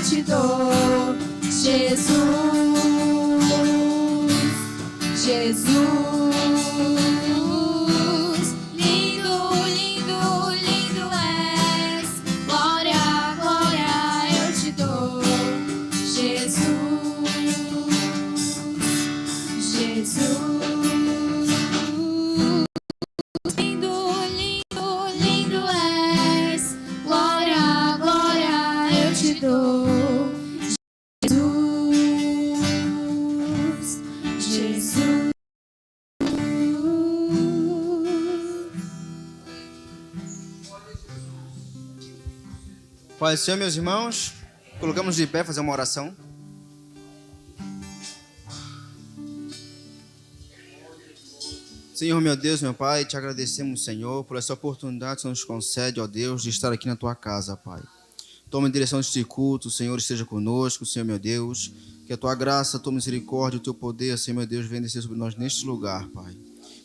te dou. Jesus, Jesus, lindo, lindo, lindo és. Glória, glória eu te dou. Jesus, Jesus, lindo, lindo, lindo és. Glória, glória eu te dou. Jesus, Pai do Senhor, meus irmãos, colocamos de pé fazer uma oração. Senhor, meu Deus, meu Pai, te agradecemos, Senhor, por essa oportunidade que você nos concede, ó Deus, de estar aqui na tua casa, Pai. Toma em direção deste culto, Senhor, esteja conosco, Senhor, meu Deus. Que a tua graça, a tua misericórdia, o teu poder, Senhor, meu Deus, venha descer sobre nós neste lugar, Pai.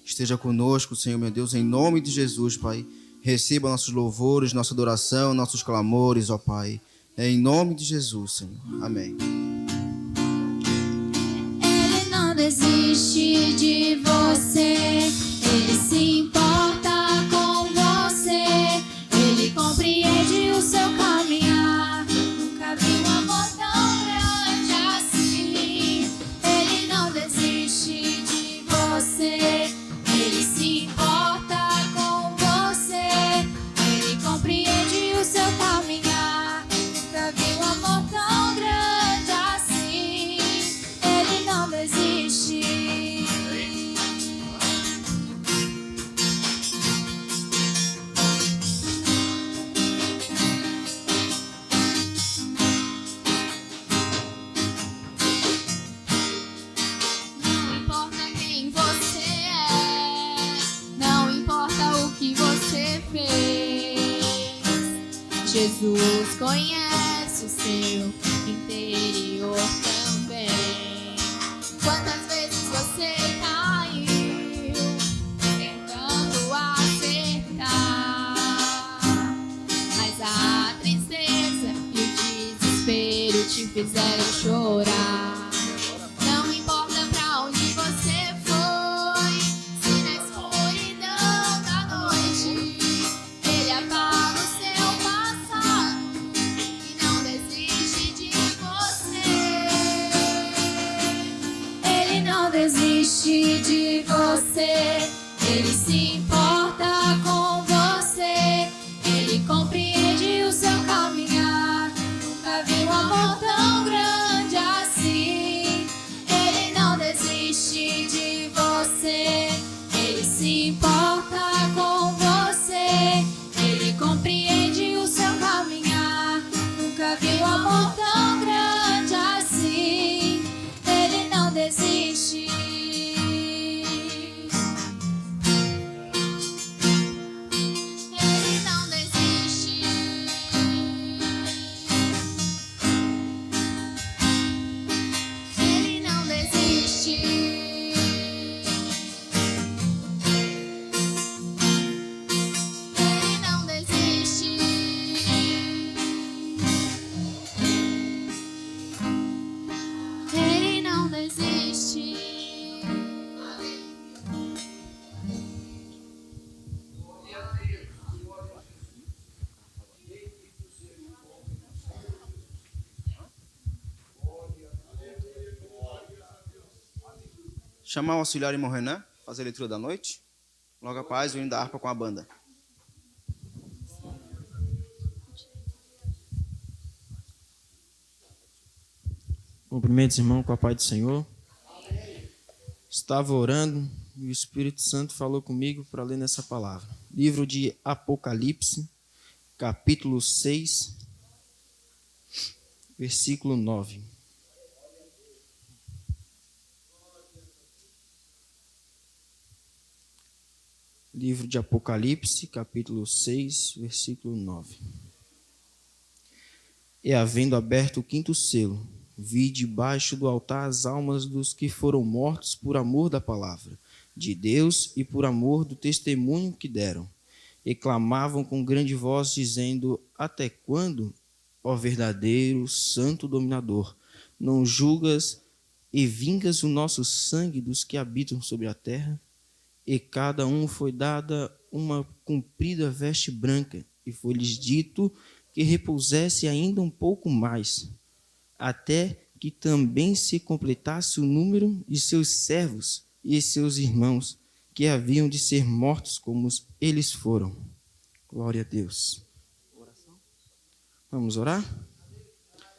Esteja conosco, Senhor, meu Deus, em nome de Jesus, Pai. Receba nossos louvores, nossa adoração, nossos clamores, ó Pai. Em nome de Jesus, Senhor. Amém. Ele não desiste de você, ele se importa com você, ele compreende o seu caminhar. Nunca vi um amor tão grande assim. Ele não desiste de você, ele se importa com você, ele compreende o seu caminhar. Nunca vi um amor tão grande assim. Ele não desiste. Não importa quem você é, não importa o que você fez, Jesus conhece o seu interior também. Quantas vezes você caiu tentando acertar, mas a tristeza e o desespero te fizeram chorar. Não importa pra onde você foi, se na escuridão da noite ele apaga o seu passado e não desiste de você. Ele não desiste de você, ele se importa com você, ele compreende o seu caminhar. Nunca vi um amor tão grande assim. Ele não desiste de você, ele se importa com você, ele compreende o seu caminhar. Nunca vi um amor tão grande assim. Ele não desiste. Ele não desiste. Ele não desiste. Ele não desiste. Ele não desiste. Chamar o auxiliar irmão Renan, fazer a leitura da noite. Logo após, o hino da harpa com a banda. Cumprimentos, irmão, com a paz do Senhor. Estava orando e o Espírito Santo falou comigo para ler nessa palavra. Livro de Apocalipse, capítulo 6, versículo 9. Livro de Apocalipse, capítulo 6, versículo 9. E havendo aberto o quinto selo, vi debaixo do altar as almas dos que foram mortos por amor da palavra de Deus e por amor do testemunho que deram. E clamavam com grande voz, dizendo: Até quando, ó verdadeiro, santo dominador, não julgas e vingas o nosso sangue dos que habitam sobre a terra? E cada um foi dada uma comprida veste branca, e foi-lhes dito que repousesse ainda um pouco mais, até que também se completasse o número de seus servos e seus irmãos, que haviam de ser mortos como eles foram. Glória a Deus. Vamos orar?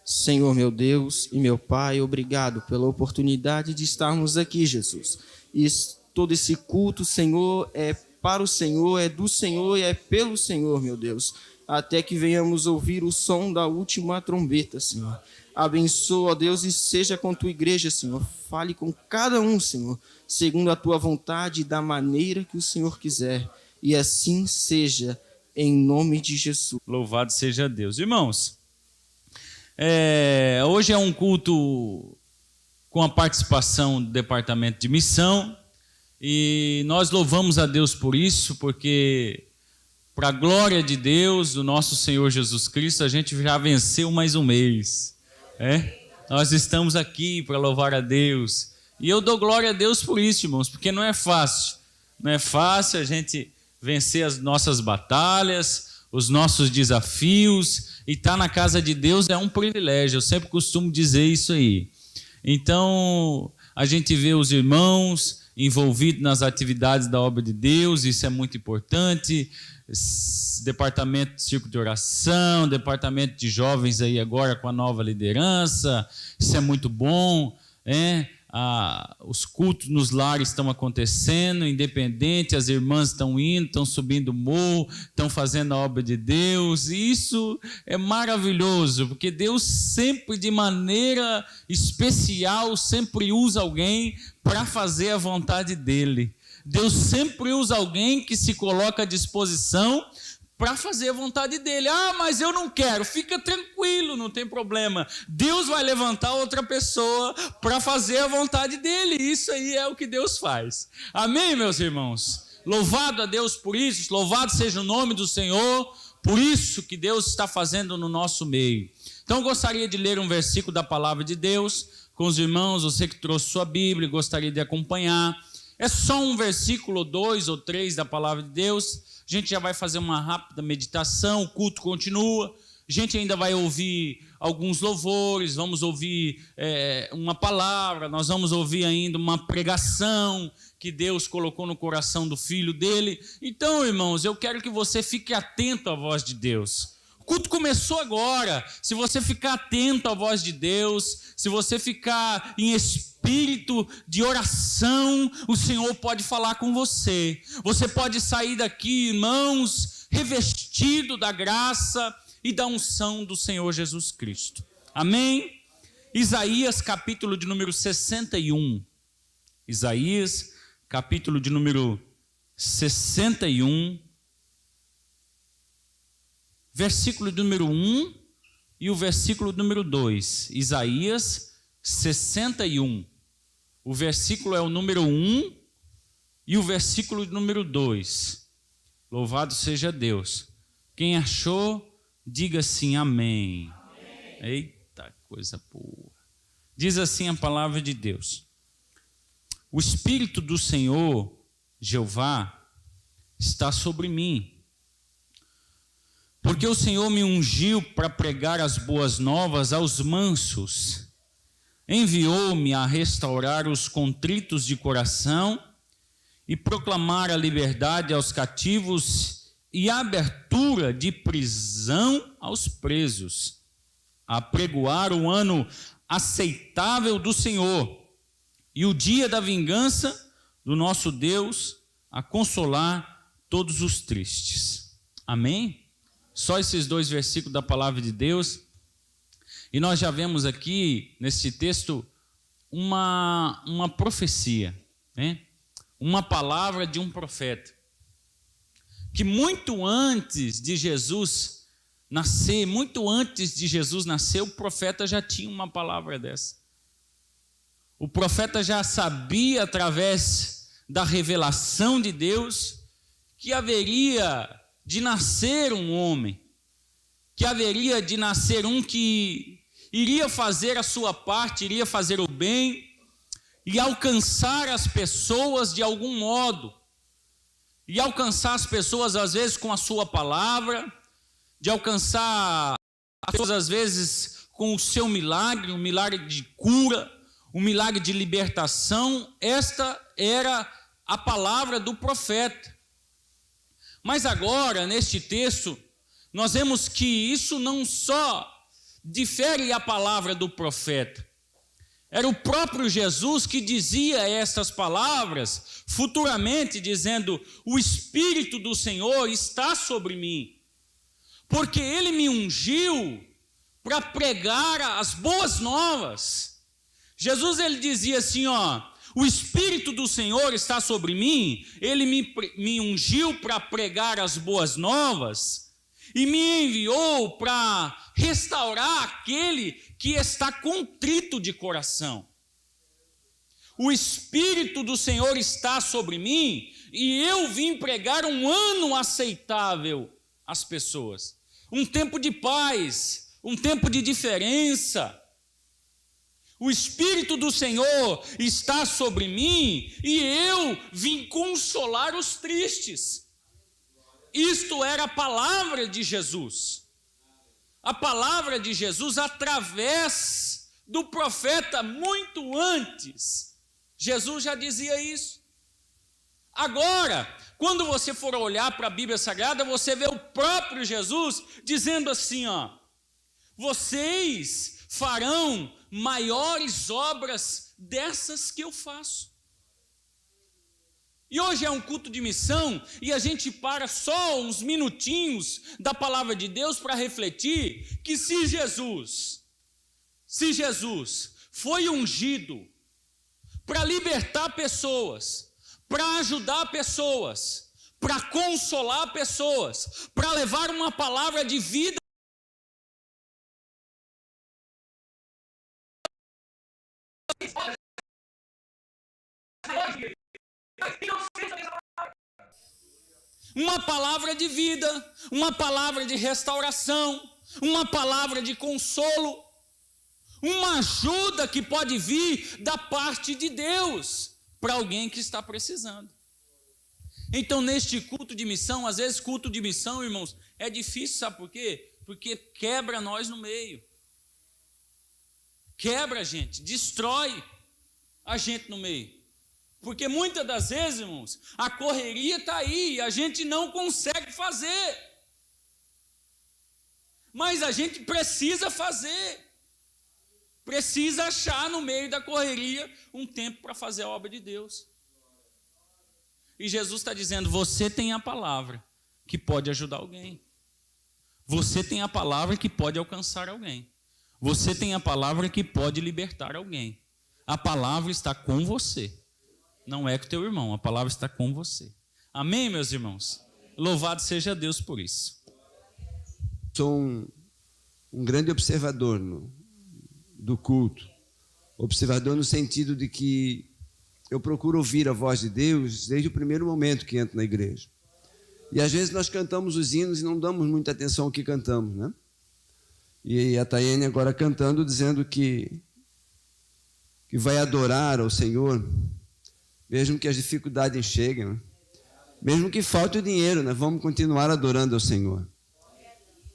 Senhor, meu Deus e meu Pai, obrigado pela oportunidade de estarmos aqui, Jesus. E todo esse culto, Senhor, é para o Senhor, é do Senhor e é pelo Senhor, meu Deus, até que venhamos ouvir o som da última trombeta, Senhor. Abençoa, ó Deus, e seja com tua igreja, Senhor. Fale com cada um, Senhor, segundo a tua vontade e da maneira que o Senhor quiser. E assim seja, em nome de Jesus. Louvado seja Deus. Irmãos, hoje é um culto com a participação do Departamento de Missão, e nós louvamos a Deus por isso, porque para a glória de Deus, do nosso Senhor Jesus Cristo, a gente já venceu mais um mês. Nós estamos aqui para louvar a Deus, e eu dou glória a Deus por isso, irmãos, porque não é fácil a gente vencer as nossas batalhas, os nossos desafios, e estar na casa de Deus é um privilégio. Eu sempre costumo dizer isso aí. Então, a gente vê os irmãos envolvidos nas atividades da obra de Deus, isso é muito importante. Departamento de Círculo de Oração, departamento de jovens aí agora com a nova liderança, isso é muito bom, os cultos nos lares estão acontecendo, independente, as irmãs estão indo, estão subindo o morro, estão fazendo a obra de Deus, e isso é maravilhoso, porque Deus sempre, de maneira especial, sempre usa alguém para fazer a vontade dEle. Deus sempre usa alguém que se coloca à disposição para fazer a vontade dEle. Mas eu não quero. Fica tranquilo, não tem problema. Deus vai levantar outra pessoa para fazer a vontade dEle. Isso aí é o que Deus faz. Amém, meus irmãos? Louvado a Deus por isso. Louvado seja o nome do Senhor. Por isso que Deus está fazendo no nosso meio. Então, eu gostaria de ler um versículo da palavra de Deus com os irmãos. Você que trouxe sua Bíblia, gostaria de acompanhar. É só um versículo, 2 ou 3 da palavra de Deus. A gente já vai fazer uma rápida meditação, o culto continua. A gente ainda vai ouvir alguns louvores, vamos ouvir uma palavra, nós vamos ouvir ainda uma pregação que Deus colocou no coração do Filho dele. Então, irmãos, eu quero que você fique atento à voz de Deus. O culto começou agora. Se você ficar atento à voz de Deus, se você ficar em espírito de oração, o Senhor pode falar com você. Você pode sair daqui, irmãos, revestido da graça e da unção do Senhor Jesus Cristo. Amém? Isaías, capítulo de número 61. Isaías, capítulo de número 61. Versículo número 1 e o versículo número 2. Isaías 61. O versículo é o número 1 e o versículo número 2. Louvado seja Deus. Quem achou, diga assim, amém. Amém. Eita, coisa boa. Diz assim a palavra de Deus. O Espírito do Senhor, Jeová, está sobre mim, porque o Senhor me ungiu para pregar as boas novas aos mansos. Enviou-me a restaurar os contritos de coração e proclamar a liberdade aos cativos e a abertura de prisão aos presos, a pregoar o ano aceitável do Senhor e o dia da vingança do nosso Deus, a consolar todos os tristes. Amém? Só esses 2 versículos da palavra de Deus. E nós já vemos aqui, nesse texto, uma profecia, né? Uma palavra de um profeta, que muito antes de Jesus nascer, o profeta já tinha uma palavra dessa. O profeta já sabia, através da revelação de Deus, que haveria de nascer um homem que haveria de nascer um que iria fazer a sua parte, iria fazer o bem e alcançar as pessoas de algum modo. E alcançar as pessoas, às vezes, com a sua palavra, de alcançar as pessoas, às vezes, com o seu milagre, um milagre de cura, um milagre de libertação. Esta era a palavra do profeta. Mas agora, neste texto, nós vemos que isso não só difere a palavra do profeta. Era o próprio Jesus que dizia estas palavras futuramente, dizendo: o Espírito do Senhor está sobre mim, porque Ele me ungiu para pregar as boas novas. Jesus, ele dizia assim, o Espírito do Senhor está sobre mim, Ele me ungiu para pregar as boas novas e me enviou para restaurar aquele que está contrito de coração. O Espírito do Senhor está sobre mim e eu vim pregar um ano aceitável às pessoas. Um tempo de paz, um tempo de diferença. O Espírito do Senhor está sobre mim e eu vim consolar os tristes. Isto era a palavra de Jesus. A palavra de Jesus através do profeta muito antes. Jesus já dizia isso. Agora, quando você for olhar para a Bíblia Sagrada, você vê o próprio Jesus dizendo assim, vocês farão maiores obras dessas que eu faço. E hoje é um culto de missão e a gente para só uns minutinhos da palavra de Deus para refletir que se Jesus foi ungido para libertar pessoas, para ajudar pessoas, para consolar pessoas, para levar uma palavra de vida, uma palavra de vida, uma palavra de restauração, uma palavra de consolo, uma ajuda que pode vir da parte de Deus para alguém que está precisando. Então, neste culto de missão, às vezes culto de missão, irmãos, é difícil, sabe por quê? Porque quebra nós no meio. Quebra a gente, destrói a gente no meio. Porque muitas das vezes, irmãos, a correria está aí e a gente não consegue fazer. Mas a gente precisa fazer. Precisa achar no meio da correria um tempo para fazer a obra de Deus. E Jesus está dizendo, você tem a palavra que pode ajudar alguém. Você tem a palavra que pode alcançar alguém. Você tem a palavra que pode libertar alguém. A palavra está com você. Não é com o teu irmão, a palavra está com você. Amém, meus irmãos? Louvado seja Deus por isso. Sou um grande observador do culto. Observador no sentido de que eu procuro ouvir a voz de Deus desde o primeiro momento que entro na igreja. E às vezes nós cantamos os hinos e não damos muita atenção ao que cantamos, né? E a Tayane agora cantando, dizendo que vai adorar ao Senhor, mesmo que as dificuldades cheguem, né? Mesmo que falte o dinheiro, né? Vamos continuar adorando ao Senhor.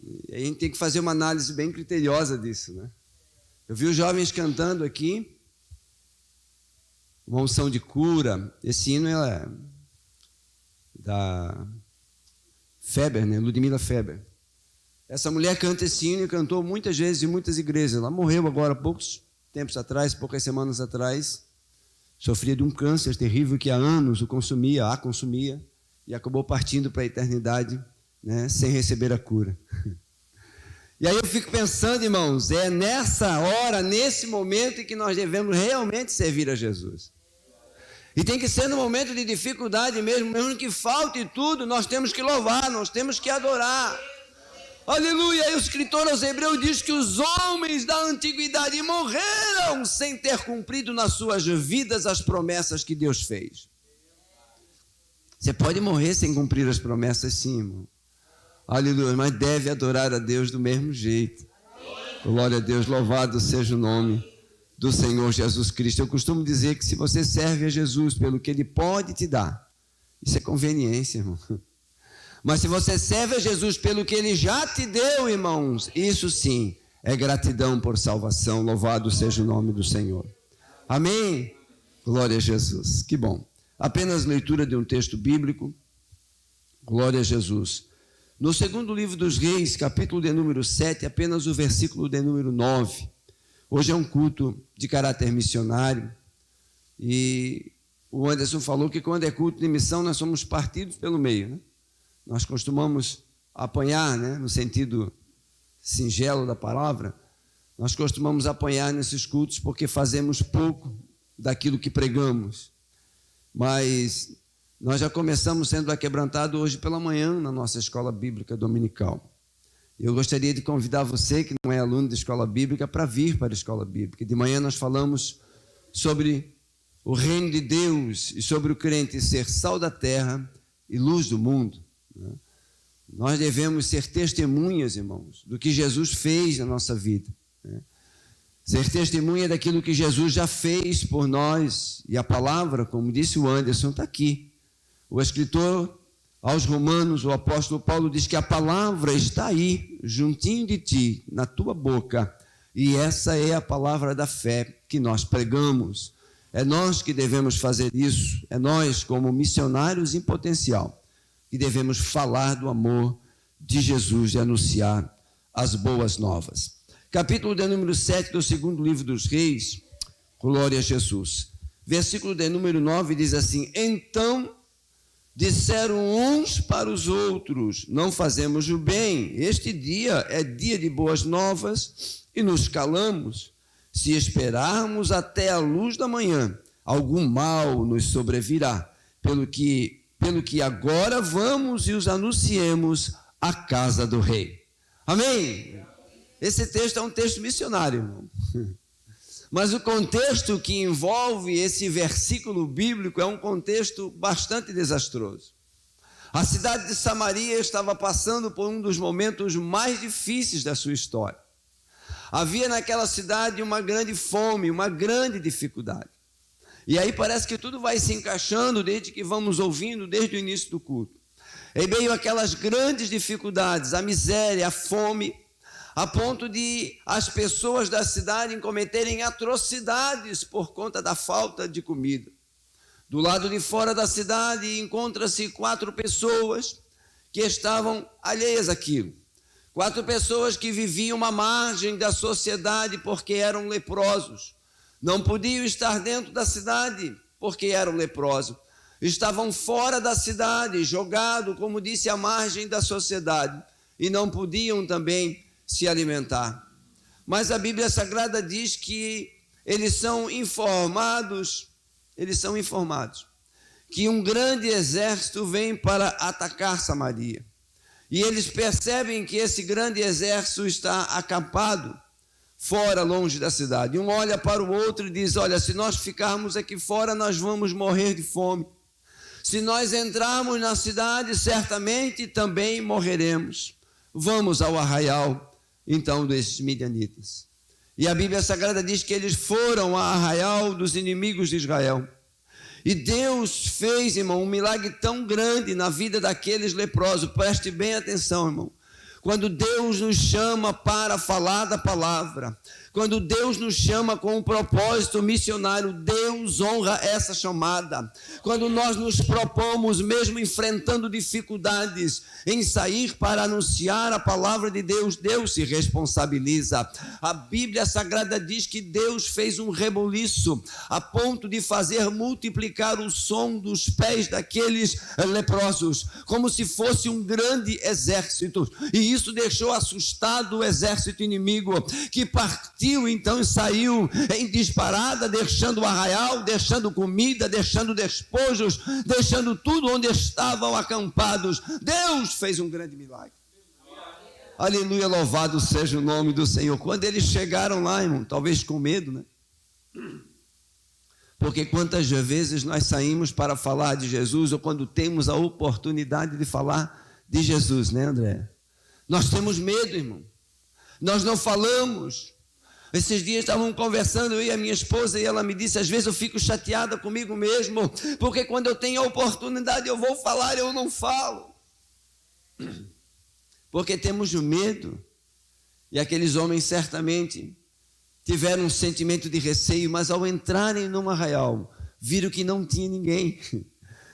E a gente tem que fazer uma análise bem criteriosa disso, né? Eu vi os jovens cantando aqui, uma unção de cura. Esse hino é da Feber, né? Ludmila Feber. Essa mulher canta esse hino e cantou muitas vezes em muitas igrejas. Ela morreu agora, poucos tempos atrás, poucas semanas atrás. Sofria de um câncer terrível que há anos a consumia, e acabou partindo para a eternidade, né? Sem receber a cura. E aí eu fico pensando, irmãos, é nessa hora, nesse momento em que nós devemos realmente servir a Jesus. E tem que ser no momento de dificuldade mesmo que falte tudo, nós temos que louvar, nós temos que adorar. Aleluia! E o escritor aos Hebreus diz que os homens da antiguidade morreram sem ter cumprido nas suas vidas as promessas que Deus fez. Você pode morrer sem cumprir as promessas, sim, irmão. Aleluia, mas deve adorar a Deus do mesmo jeito. Glória a Deus, louvado seja o nome do Senhor Jesus Cristo. Eu costumo dizer que se você serve a Jesus pelo que Ele pode te dar, isso é conveniência, irmão. Mas se você serve a Jesus pelo que Ele já te deu, irmãos, isso sim é gratidão por salvação. Louvado seja o nome do Senhor. Amém? Glória a Jesus. Que bom. Apenas leitura de um texto bíblico. Glória a Jesus. No segundo livro dos Reis, capítulo de número 7, apenas o versículo de número 9. Hoje é um culto de caráter missionário. E o Anderson falou que quando é culto de missão, nós somos partidos pelo meio, né? Nós costumamos apanhar, né, no sentido singelo da palavra, nós costumamos apanhar nesses cultos porque fazemos pouco daquilo que pregamos. Mas nós já começamos sendo aquebrantados hoje pela manhã na nossa escola bíblica dominical. Eu gostaria de convidar você, que não é aluno da escola bíblica, para vir para a escola bíblica. De manhã nós falamos sobre o reino de Deus e sobre o crente ser sal da terra e luz do mundo. Nós devemos ser testemunhas, irmãos, do que Jesus fez na nossa vida. Ser testemunha daquilo que Jesus já fez por nós. E a palavra, como disse o Anderson, está aqui. O escritor aos Romanos, o apóstolo Paulo, diz que a palavra está aí, juntinho de ti, na tua boca. E essa é a palavra da fé que nós pregamos. É nós que devemos fazer isso. É nós, como missionários em potencial, que devemos falar do amor de Jesus e anunciar as boas novas. Capítulo de número 7 do segundo livro dos Reis, glória a Jesus. Versículo de número 9 diz assim: então disseram uns para os outros, não fazemos o bem, este dia é dia de boas novas e nos calamos. Se esperarmos até a luz da manhã, algum mal nos sobrevirá, pelo que agora vamos e os anunciemos à casa do rei. Amém? Esse texto é um texto missionário, irmão. Mas o contexto que envolve esse versículo bíblico é um contexto bastante desastroso. A cidade de Samaria estava passando por um dos momentos mais difíceis da sua história. Havia naquela cidade uma grande fome, uma grande dificuldade. E aí parece que tudo vai se encaixando desde que vamos ouvindo, desde o início do culto. Em meio àquelas grandes dificuldades, a miséria, a fome, a ponto de as pessoas da cidade cometerem atrocidades por conta da falta de comida. Do lado de fora da cidade encontra-se 4 pessoas que estavam alheias àquilo. 4 pessoas que viviam à margem da sociedade porque eram leprosos. Não podiam estar dentro da cidade porque eram leprosos. Estavam fora da cidade, jogados, como disse, à margem da sociedade. E não podiam também se alimentar. Mas a Bíblia Sagrada diz que eles são informados que um grande exército vem para atacar Samaria. E eles percebem que esse grande exército está acampado fora, longe da cidade. Um olha para o outro e diz: olha, se nós ficarmos aqui fora, nós vamos morrer de fome. Se nós entrarmos na cidade, certamente também morreremos. Vamos ao arraial, então, desses midianitas. E a Bíblia Sagrada diz que eles foram ao arraial dos inimigos de Israel. E Deus fez, irmão, um milagre tão grande na vida daqueles leprosos. Preste bem atenção, irmão. Quando Deus nos chama para falar da palavra, quando Deus nos chama com um propósito missionário, Deus honra essa chamada. Quando nós nos propomos, mesmo enfrentando dificuldades, em sair para anunciar a palavra de Deus, Deus se responsabiliza. A Bíblia Sagrada diz que Deus fez um reboliço a ponto de fazer multiplicar o som dos pés daqueles leprosos, como se fosse um grande exército. E isso deixou assustado o exército inimigo, que partiu então e saiu em disparada, deixando o arraial, deixando comida, deixando despojos, deixando tudo onde estavam acampados. Deus fez um grande milagre. Aleluia, louvado seja o nome do Senhor. Quando eles chegaram lá, irmão, talvez com medo, né? Porque quantas vezes nós saímos para falar de Jesus, ou quando temos a oportunidade de falar de Jesus, né, André? Nós temos medo, irmão. Nós não falamos. Esses dias estavam conversando, eu e a minha esposa, e ela me disse, às vezes eu fico chateada comigo mesmo, porque quando eu tenho a oportunidade eu vou falar, eu não falo. Porque temos medo. E aqueles homens certamente tiveram um sentimento de receio, mas ao entrarem num arraial, viram que não tinha ninguém.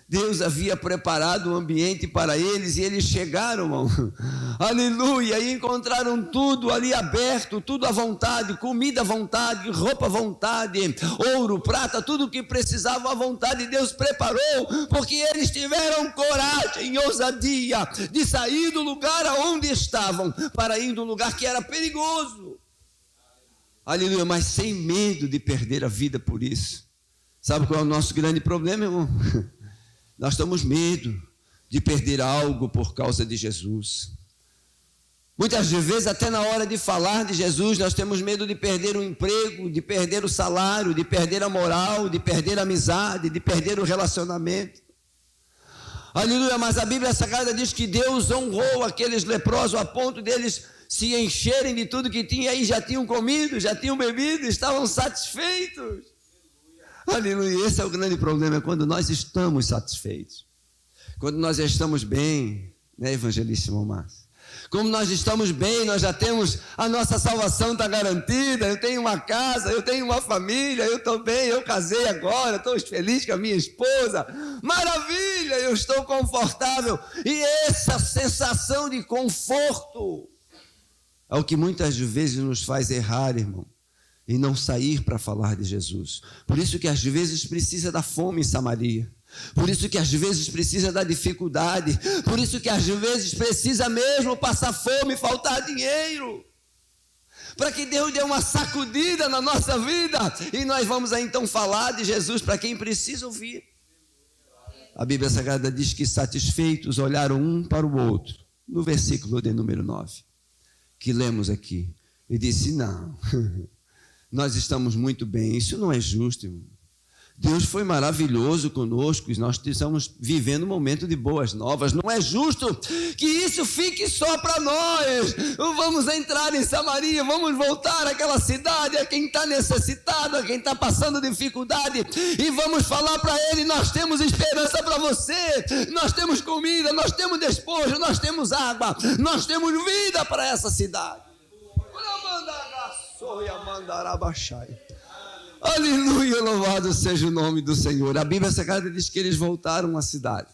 Deus havia preparado o ambiente para eles e eles chegaram, irmão. Aleluia! E encontraram tudo ali aberto, tudo à vontade, comida à vontade, roupa à vontade, ouro, prata, tudo o que precisavam à vontade. Deus preparou, porque eles tiveram coragem e ousadia de sair do lugar aonde estavam para ir num lugar que era perigoso. Aleluia! Mas sem medo de perder a vida por isso. Sabe qual é o nosso grande problema, irmão? Nós temos medo de perder algo por causa de Jesus. Muitas vezes, até na hora de falar de Jesus, nós temos medo de perder o emprego, de perder o salário, de perder a moral, de perder a amizade, de perder o relacionamento. Aleluia, mas a Bíblia Sagrada diz que Deus honrou aqueles leprosos a ponto deles se encherem de tudo que tinha, aí já tinham comido, já tinham bebido, estavam satisfeitos. Aleluia, esse é o grande problema, é quando nós estamos satisfeitos, quando nós estamos bem, né, evangelíssimo Márcio? Como nós estamos bem, nós já temos, a nossa salvação está garantida, eu tenho uma casa, eu tenho uma família, eu estou bem, eu casei agora, estou feliz com a minha esposa, maravilha, eu estou confortável, e essa sensação de conforto é o que muitas vezes nos faz errar, irmão, e não sair para falar de Jesus. Por isso que às vezes precisa da fome em Samaria. Por isso que às vezes precisa da dificuldade. Por isso que às vezes precisa mesmo passar fome e faltar dinheiro. Para que Deus dê uma sacudida na nossa vida. E nós vamos aí então falar de Jesus para quem precisa ouvir. A Bíblia Sagrada diz que satisfeitos olharam um para o outro. No versículo de número 9. Que lemos aqui. E disse, não... Nós estamos muito bem, isso não é justo, irmão. Deus foi maravilhoso conosco e nós estamos vivendo um momento de boas novas. Não é justo que isso fique só para nós. Vamos entrar em Samaria, vamos voltar àquela cidade, a quem está necessitado, a quem está passando dificuldade, e vamos falar para ele, nós temos esperança para você, nós temos comida, nós temos despojo, nós temos água, nós temos vida para essa cidade. Aleluia, louvado seja o nome do Senhor. A Bíblia Sagrada diz que eles voltaram à cidade.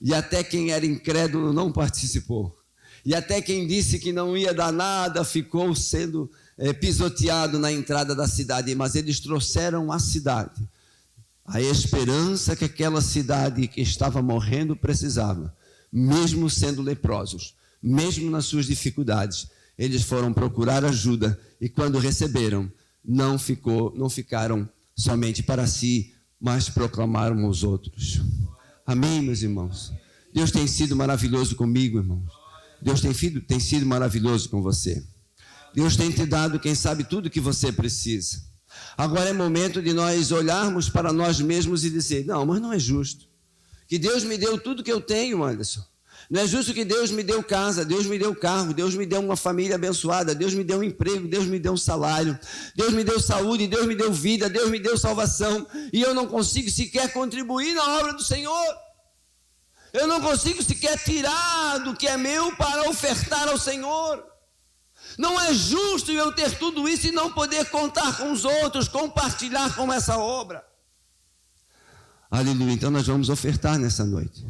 E até quem era incrédulo não participou. E até quem disse que não ia dar nada ficou sendo pisoteado na entrada da cidade. Mas eles trouxeram à cidade a esperança que aquela cidade que estava morrendo precisava. Mesmo sendo leprosos, mesmo nas suas dificuldades, eles foram procurar ajuda e quando receberam, não ficaram somente para si, mas proclamaram aos outros. Amém, meus irmãos? Deus tem sido maravilhoso comigo, irmãos. Deus tem sido maravilhoso com você. Deus tem te dado, quem sabe, tudo o que você precisa. Agora é momento de nós olharmos para nós mesmos e dizer, não, mas não é justo. Que Deus me deu tudo que eu tenho, Anderson. Não é justo que Deus me deu casa, Deus me deu carro, Deus me deu uma família abençoada, Deus me deu um emprego, Deus me deu um salário, Deus me deu saúde, Deus me deu vida, Deus me deu salvação, e eu não consigo sequer contribuir na obra do Senhor. Eu não consigo sequer tirar do que é meu para ofertar ao Senhor. Não é justo eu ter tudo isso e não poder contar com os outros, compartilhar com essa obra. Aleluia, então nós vamos ofertar nessa noite.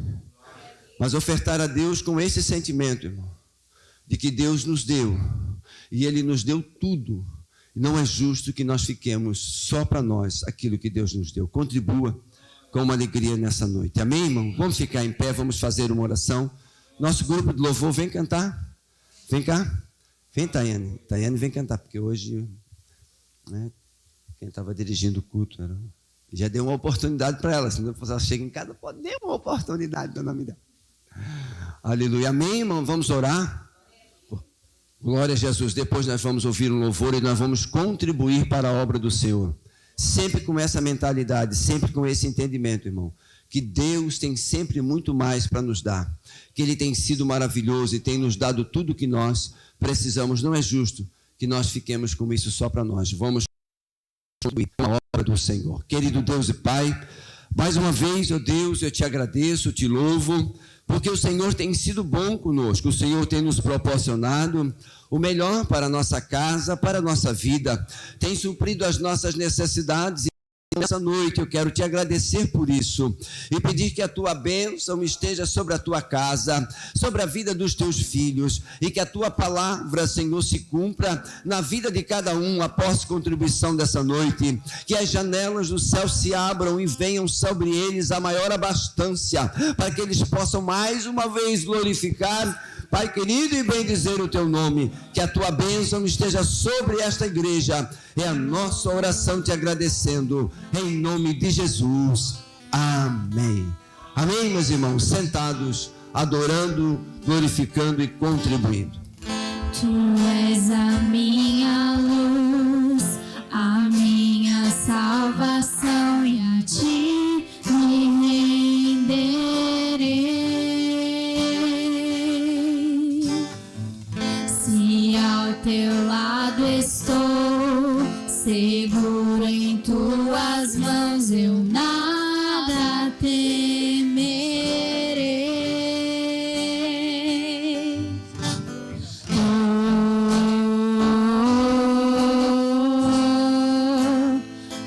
Mas ofertar a Deus com esse sentimento, irmão, de que Deus nos deu, e Ele nos deu tudo. Não é justo que nós fiquemos só para nós aquilo que Deus nos deu. Contribua com uma alegria nessa noite. Amém, irmão? Vamos ficar em pé, vamos fazer uma oração. Nosso grupo de louvor, vem cantar. Vem cá. Vem, Tayane. Tayane, vem cantar, porque hoje, né, quem estava dirigindo o culto, já deu uma oportunidade para ela. Se ela chega em casa, pode dar uma oportunidade no nome dela. Aleluia, amém, irmão? Vamos orar? Glória a Jesus. Depois nós vamos ouvir um louvor e nós vamos contribuir para a obra do Senhor. Sempre com essa mentalidade, sempre com esse entendimento, irmão, que Deus tem sempre muito mais para nos dar, que Ele tem sido maravilhoso e tem nos dado tudo que nós precisamos. Não é justo que nós fiquemos com isso só para nós. Vamos contribuir com a obra do Senhor. Querido Deus e Pai, mais uma vez, ó Deus, eu te agradeço, te louvo, porque o Senhor tem sido bom conosco, o Senhor tem nos proporcionado o melhor para a nossa casa, para a nossa vida, tem suprido as nossas necessidades. Nessa noite eu quero te agradecer por isso e pedir que a tua bênção esteja sobre a tua casa, sobre a vida dos teus filhos, e que a tua palavra, Senhor, se cumpra na vida de cada um após contribuição dessa noite, que as janelas do céu se abram e venham sobre eles a maior abastança, para que eles possam mais uma vez glorificar, Pai querido, e bendizer o teu nome. Que a tua bênção esteja sobre esta igreja. É a nossa oração te agradecendo, em nome de Jesus. Amém. Amém, meus irmãos, sentados, adorando, glorificando e contribuindo. Tu és a minha luz, a minha salvação, e a ti me renderei. Se ao teu lado estou, seguro em tuas mãos, eu nada temerei.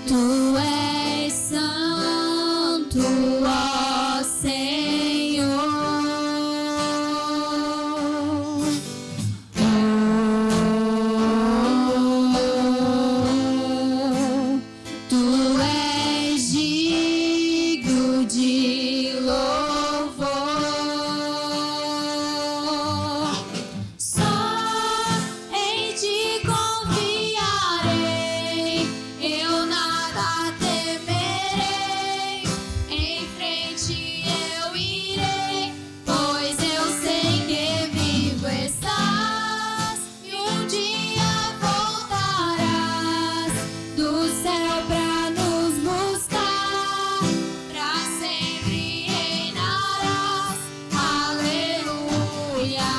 Tu és santo, ó Senhor. Tu és digno de louvor. Só em ti confiarei, eu nada temerei. Em frente eu irei, pois eu sei que vivo estás, e um dia voltarás do céu pra nos buscar, pra sempre reinarás. Aleluia.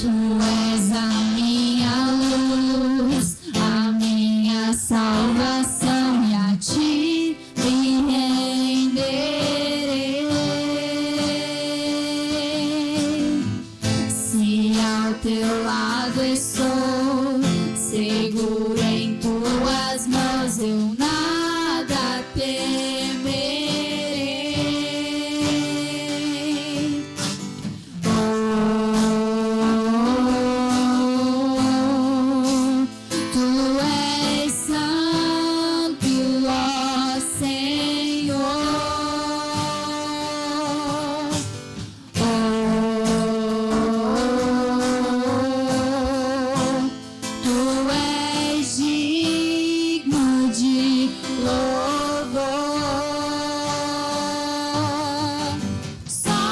Tu és a minha luz, a minha salvação, e a ti me renderei. Se ao teu lado estou, seguro em tuas mãos, eu nada temerei. Tu és santo, ó Senhor. Tu és digno de louvor. Só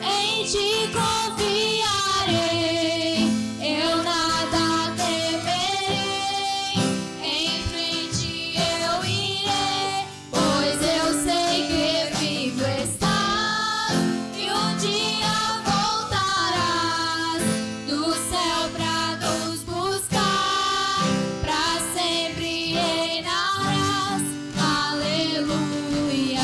em ti confiarei, eu nada temerei. Em frente eu irei, pois eu sei que vivo estás, e um dia voltarás do céu pra nos buscar, pra sempre reinarás. Aleluia.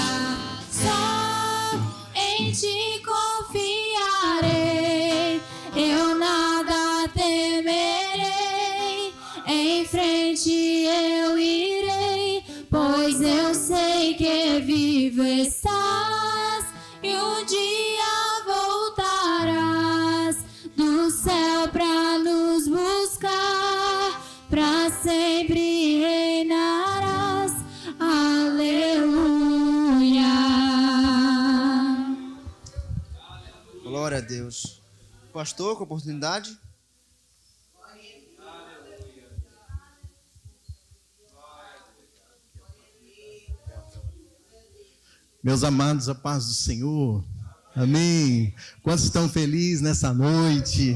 Só em ti confiarei, eu nada temerei. Em frente eu irei, pois eu sei que vivo estás, e um dia voltarás do céu pra nos buscar, pra sempre reinarás. Aleluia. Glória a Deus. Pastor, com a oportunidade. Meus amados, a paz do Senhor. Amém. Quantos estão felizes nessa noite?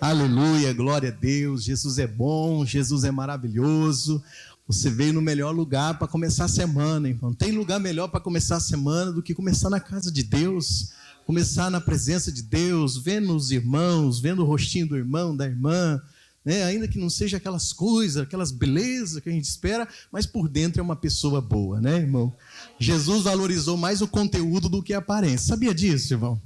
Aleluia, glória a Deus. Jesus é bom, Jesus é maravilhoso. Você veio no melhor lugar para começar a semana, irmão. Não tem lugar melhor para começar a semana do que começar na casa de Deus. Começar na presença de Deus, vendo os irmãos, vendo o rostinho do irmão, da irmã, né? Ainda que não seja aquelas coisas, aquelas belezas que a gente espera, mas por dentro é uma pessoa boa, né, irmão? Jesus valorizou mais o conteúdo do que a aparência. Sabia disso, irmão?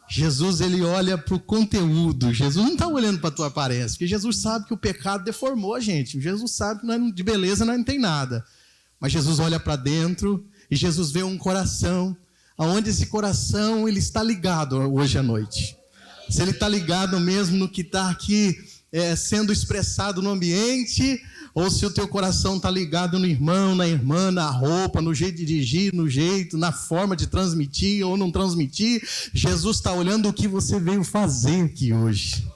Jesus, ele olha para o conteúdo. Jesus não está olhando para a tua aparência, porque Jesus sabe que o pecado deformou a gente. Jesus sabe que de beleza nós não tem nada. Mas Jesus olha para dentro e Jesus vê um coração, aonde esse coração ele está ligado hoje à noite. Se ele está ligado mesmo no que está aqui sendo expressado no ambiente, ou se o teu coração está ligado no irmão, na irmã, na roupa, no jeito de dirigir, no jeito, na forma de transmitir ou não transmitir, Jesus está olhando o que você veio fazer aqui hoje.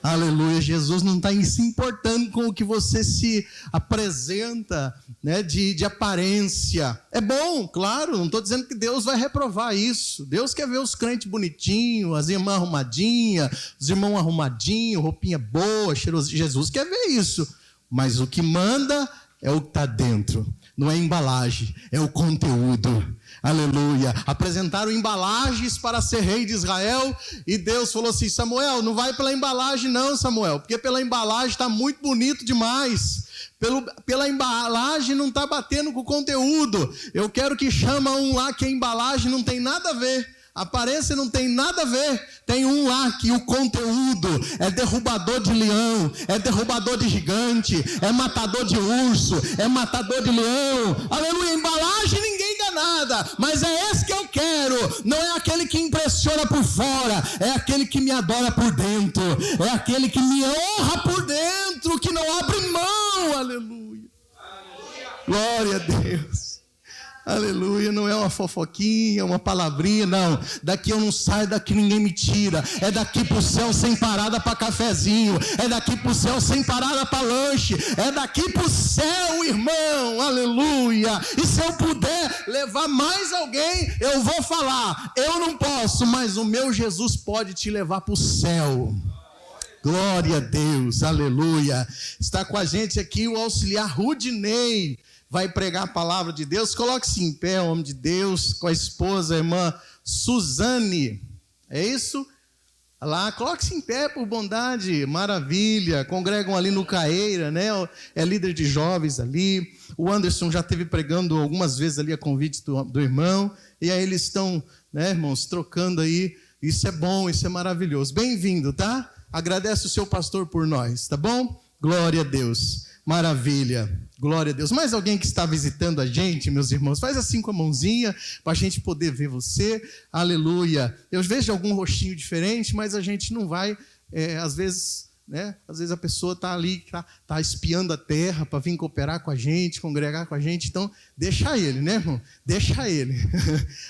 Aleluia, Jesus não está se importando com o que você se apresenta, né, de aparência. É bom, claro, não estou dizendo que Deus vai reprovar isso. Deus quer ver os crentes bonitinhos, as irmãs arrumadinhas, os irmãos arrumadinhos, roupinha boa, cheirosa. Jesus quer ver isso. Mas o que manda é o que está dentro. Não é embalagem, é o conteúdo. Aleluia. Apresentaram embalagens para ser rei de Israel e Deus falou assim: Samuel, não vai pela embalagem não, Samuel, porque pela embalagem está muito bonito demais. Pela embalagem não está batendo com o conteúdo. Eu quero que chama um lá que a embalagem não tem nada a ver. A aparência não tem nada a ver. Tem um lá que o conteúdo é derrubador de leão, é derrubador de gigante, é matador de urso, é matador de leão. Aleluia, embalagem ninguém dá nada, mas é esse que eu quero. Não é aquele que impressiona por fora, é aquele que me adora por dentro, é aquele que me honra por dentro, que não abre mão. Aleluia, glória a Deus. Aleluia, não é uma fofoquinha, uma palavrinha, não. Daqui eu não saio, daqui ninguém me tira. É daqui pro céu sem parada para cafezinho. É daqui pro céu sem parada para lanche. É daqui pro céu, irmão. Aleluia. E se eu puder levar mais alguém, eu vou falar. Eu não posso, mas o meu Jesus pode te levar pro céu. Glória a Deus, aleluia. Está com a gente aqui o auxiliar Rudinei. Vai pregar a palavra de Deus. Coloque-se em pé, homem de Deus, com a esposa, a irmã Suzane. É isso? Lá, coloque-se em pé por bondade, maravilha. Congregam ali no Caeira, né? É líder de jovens ali. O Anderson já esteve pregando algumas vezes ali a convite do irmão. E aí eles estão, né, irmãos, trocando aí. Isso é bom, isso é maravilhoso. Bem-vindo, tá? Agradece o seu pastor por nós, tá bom? Glória a Deus. Maravilha, glória a Deus. Mais alguém que está visitando a gente, meus irmãos, faz assim com a mãozinha, para a gente poder ver você, aleluia. Eu vejo algum rostinho diferente, mas a gente não vai, às vezes, né? Às vezes a pessoa está ali, está espiando a terra para vir cooperar com a gente, congregar com a gente, então deixa ele, né, irmão? Deixa ele,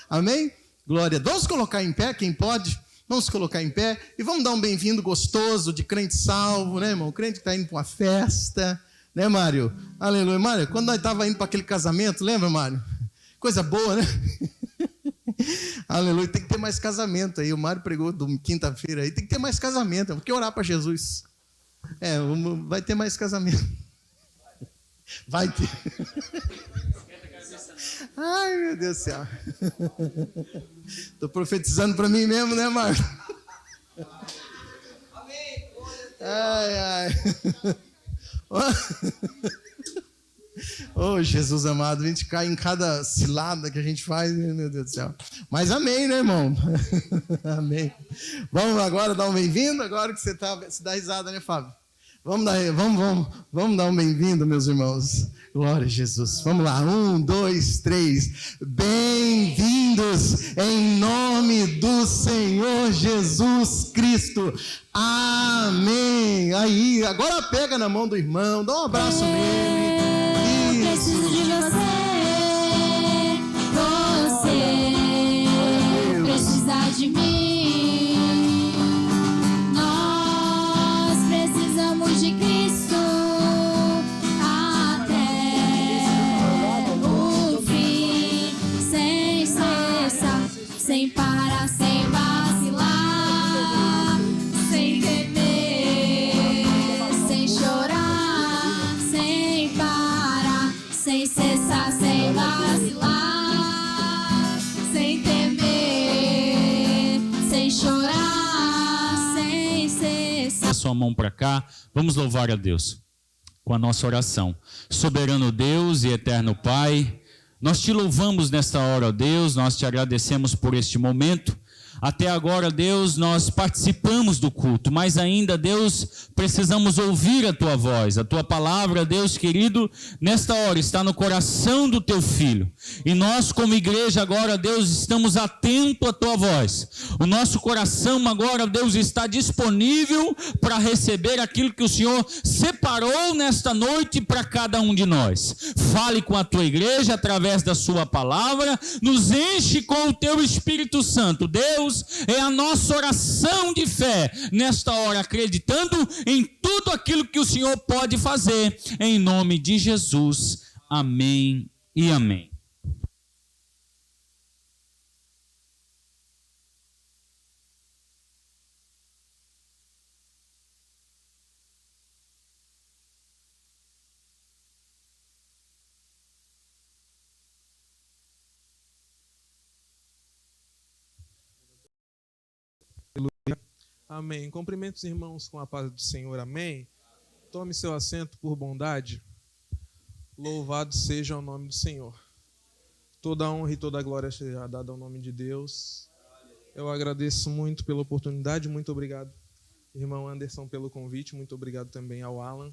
amém? Glória a Deus. Vamos colocar em pé, quem pode? Vamos colocar em pé e vamos dar um bem-vindo gostoso de crente salvo, né, irmão? Crente que está indo para uma festa. Né, Mário? Aleluia. Mário, quando nós estávamos indo para aquele casamento, lembra, Mário? Coisa boa, né? Aleluia. Tem que ter mais casamento aí. O Mário pregou quinta-feira aí. Tem que ter mais casamento. Porque orar para Jesus. Vai ter mais casamento. Vai ter. Ai, meu Deus do céu. Estou profetizando para mim mesmo, né, Mário? Ai, ai. Oh, Jesus amado, a gente cai em cada cilada que a gente faz, meu Deus do céu. Mas amém, né, irmão? Amém. Vamos agora dar um bem-vindo, agora que você se dá risada, né, Fábio? Vamos dar um bem-vindo, meus irmãos. Glória a Jesus. Vamos lá, 1, 2, 3. Bem-vindos em nome do Senhor Jesus Cristo. Amém. Aí, agora pega na mão do irmão, dá um abraço nele. Eu preciso de você precisa de mim. Nós precisamos de Cristo até o fim. Sem mão para cá. Vamos louvar a Deus com a nossa oração. Soberano Deus e eterno Pai, nós te louvamos nesta hora, ó Deus, nós te agradecemos por este momento. Até agora, Deus, nós participamos do culto, mas ainda, Deus, precisamos ouvir a tua voz. A tua palavra, Deus querido, nesta hora está no coração do teu filho. E nós, como igreja, agora, Deus, estamos atentos à tua voz. O nosso coração agora, Deus, está disponível para receber aquilo que o Senhor separou nesta noite para cada um de nós. Fale com a tua igreja através da sua palavra, nos enche com o teu Espírito Santo. Deus, é a nossa oração de fé nesta hora, acreditando em tudo aquilo que o Senhor pode fazer, em nome de Jesus. Amém e amém. Amém. Cumprimento os irmãos com a paz do Senhor. Amém. Tome seu assento por bondade. Louvado seja o nome do Senhor. Toda a honra e toda a glória seja dada ao nome de Deus. Eu agradeço muito pela oportunidade. Muito obrigado, irmão Anderson, pelo convite. Muito obrigado também ao Alan.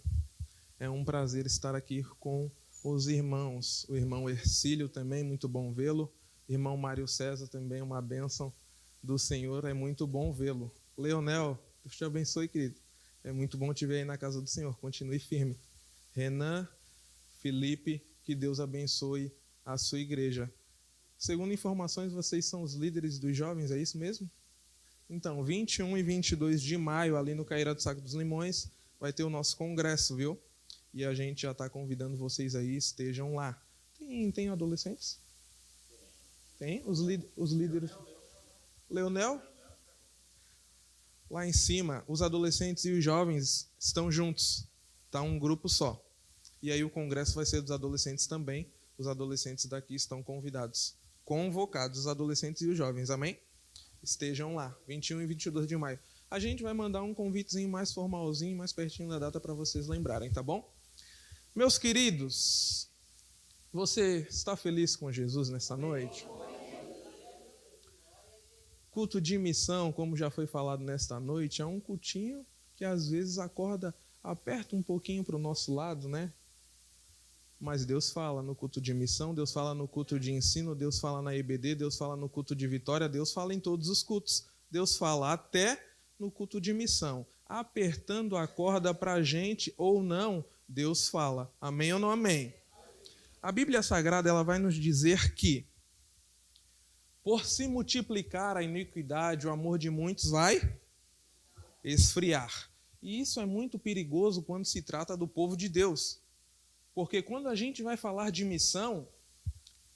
É um prazer estar aqui com os irmãos. O irmão Ercílio também, muito bom vê-lo. Irmão Mário César também, uma bênção do Senhor. É muito bom vê-lo. Leonel, Deus te abençoe, querido. É muito bom te ver aí na casa do Senhor. Continue firme. Renan, Felipe, que Deus abençoe a sua igreja. Segundo informações, vocês são os líderes dos jovens, é isso mesmo? Então, 21 e 22 de maio, ali no Caíra do Saco dos Limões, vai ter o nosso congresso, viu? E a gente já está convidando vocês aí, estejam lá. Tem adolescentes? Tem? Os líderes? Leonel? Lá em cima, os adolescentes e os jovens estão juntos. Está um grupo só. E aí o congresso vai ser dos adolescentes também. Os adolescentes daqui estão convidados. Convocados, os adolescentes e os jovens. Amém? Estejam lá, 21 e 22 de maio. A gente vai mandar um convitezinho mais formalzinho, mais pertinho da data para vocês lembrarem, tá bom? Meus queridos, você está feliz com Jesus nessa noite? Culto de missão, como já foi falado nesta noite, é um cultinho que às vezes aperta um pouquinho para o nosso lado, né? Mas Deus fala no culto de missão, Deus fala no culto de ensino, Deus fala na EBD, Deus fala no culto de vitória, Deus fala em todos os cultos. Deus fala até no culto de missão. Apertando a corda para a gente ou não, Deus fala. Amém ou não amém? A Bíblia Sagrada ela vai nos dizer que por se multiplicar a iniquidade, o amor de muitos vai esfriar. E isso é muito perigoso quando se trata do povo de Deus. Porque quando a gente vai falar de missão,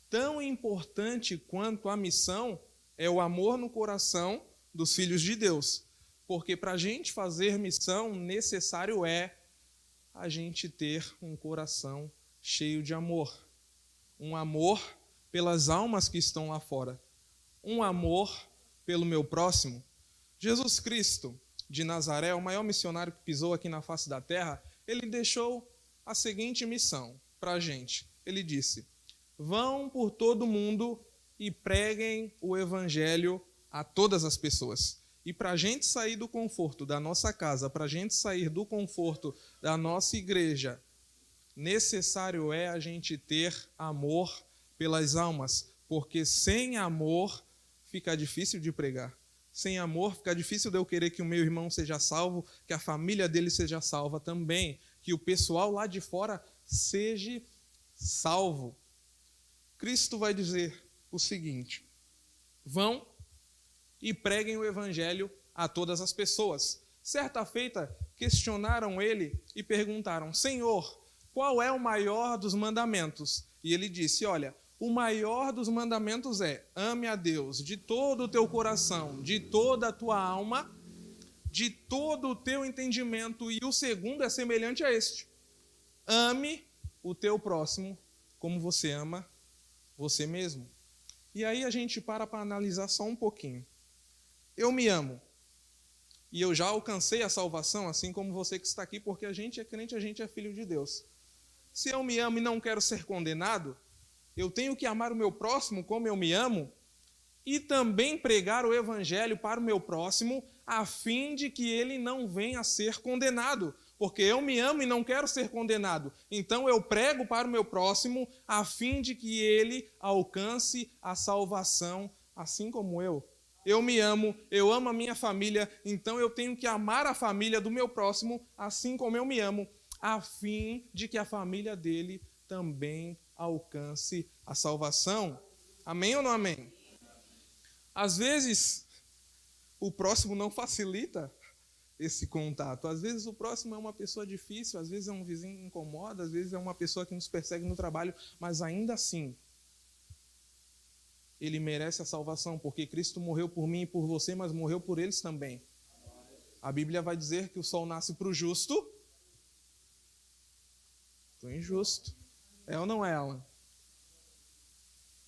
tão importante quanto a missão é o amor no coração dos filhos de Deus. Porque para a gente fazer missão, necessário é a gente ter um coração cheio de amor. Um amor pelas almas que estão lá fora. Um amor pelo meu próximo. Jesus Cristo de Nazaré, o maior missionário que pisou aqui na face da terra, ele deixou a seguinte missão para a gente. Ele disse: vão por todo mundo e preguem o evangelho a todas as pessoas. E para a gente sair do conforto da nossa casa, para a gente sair do conforto da nossa igreja, necessário é a gente ter amor pelas almas, porque sem amor fica difícil de pregar. Sem amor fica difícil de eu querer que o meu irmão seja salvo, que a família dele seja salva também, que o pessoal lá de fora seja salvo. Cristo vai dizer o seguinte: vão e preguem o evangelho a todas as pessoas. Certa feita, questionaram ele e perguntaram: Senhor, qual é o maior dos mandamentos? E ele disse: olha, o maior dos mandamentos é: ame a Deus de todo o teu coração, de toda a tua alma, de todo o teu entendimento. E o segundo é semelhante a este: ame o teu próximo como você ama você mesmo. E aí a gente para analisar só um pouquinho. Eu me amo. e eu já alcancei a salvação, assim como você que está aqui, porque a gente é crente, a gente é filho de Deus. Se eu me amo e não quero ser condenado, eu tenho que amar o meu próximo como eu me amo e também pregar o evangelho para o meu próximo, a fim de que ele não venha a ser condenado. Porque eu me amo e não quero ser condenado. Então eu prego para o meu próximo, a fim de que ele alcance a salvação, assim como eu. Eu me amo, eu amo a minha família, então eu tenho que amar a família do meu próximo, assim como eu me amo, a fim de que a família dele também alcance a salvação. Amém ou não amém? Às vezes, o próximo não facilita esse contato. Às vezes o próximo é uma pessoa difícil, às vezes é um vizinho que incomoda, às vezes é uma pessoa que nos persegue no trabalho, mas ainda assim, ele merece a salvação, porque Cristo morreu por mim e por você, mas morreu por eles também. A Bíblia vai dizer que o sol nasce para o justo, para o injusto. É ou não é, Alan?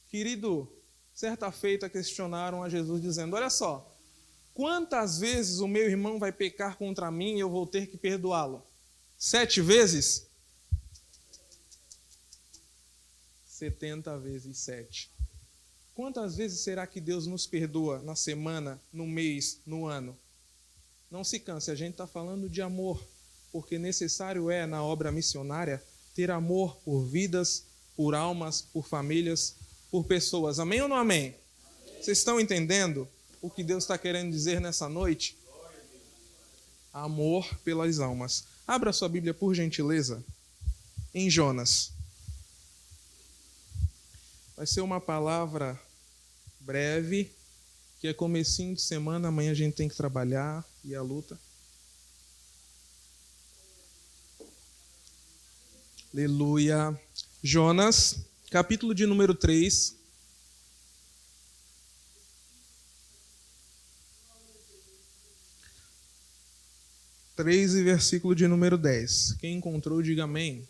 Querido, certa feita questionaram a Jesus dizendo, olha só, quantas vezes o meu irmão vai pecar contra mim e eu vou ter que perdoá-lo? 7 vezes? 70 vezes 7. Quantas vezes será que Deus nos perdoa na semana, no mês, no ano? Não se canse, a gente está falando de amor, porque necessário é, na obra missionária, ter amor por vidas, por almas, por famílias, por pessoas. Amém ou não amém? Vocês estão entendendo o que Deus está querendo dizer nessa noite? Amor pelas almas. Abra sua Bíblia, por gentileza, em Jonas. Vai ser uma palavra breve, que é comecinho de semana, amanhã a gente tem que trabalhar e a luta. Aleluia. Jonas, capítulo de número 3. E versículo de número 10. Quem encontrou, diga amém.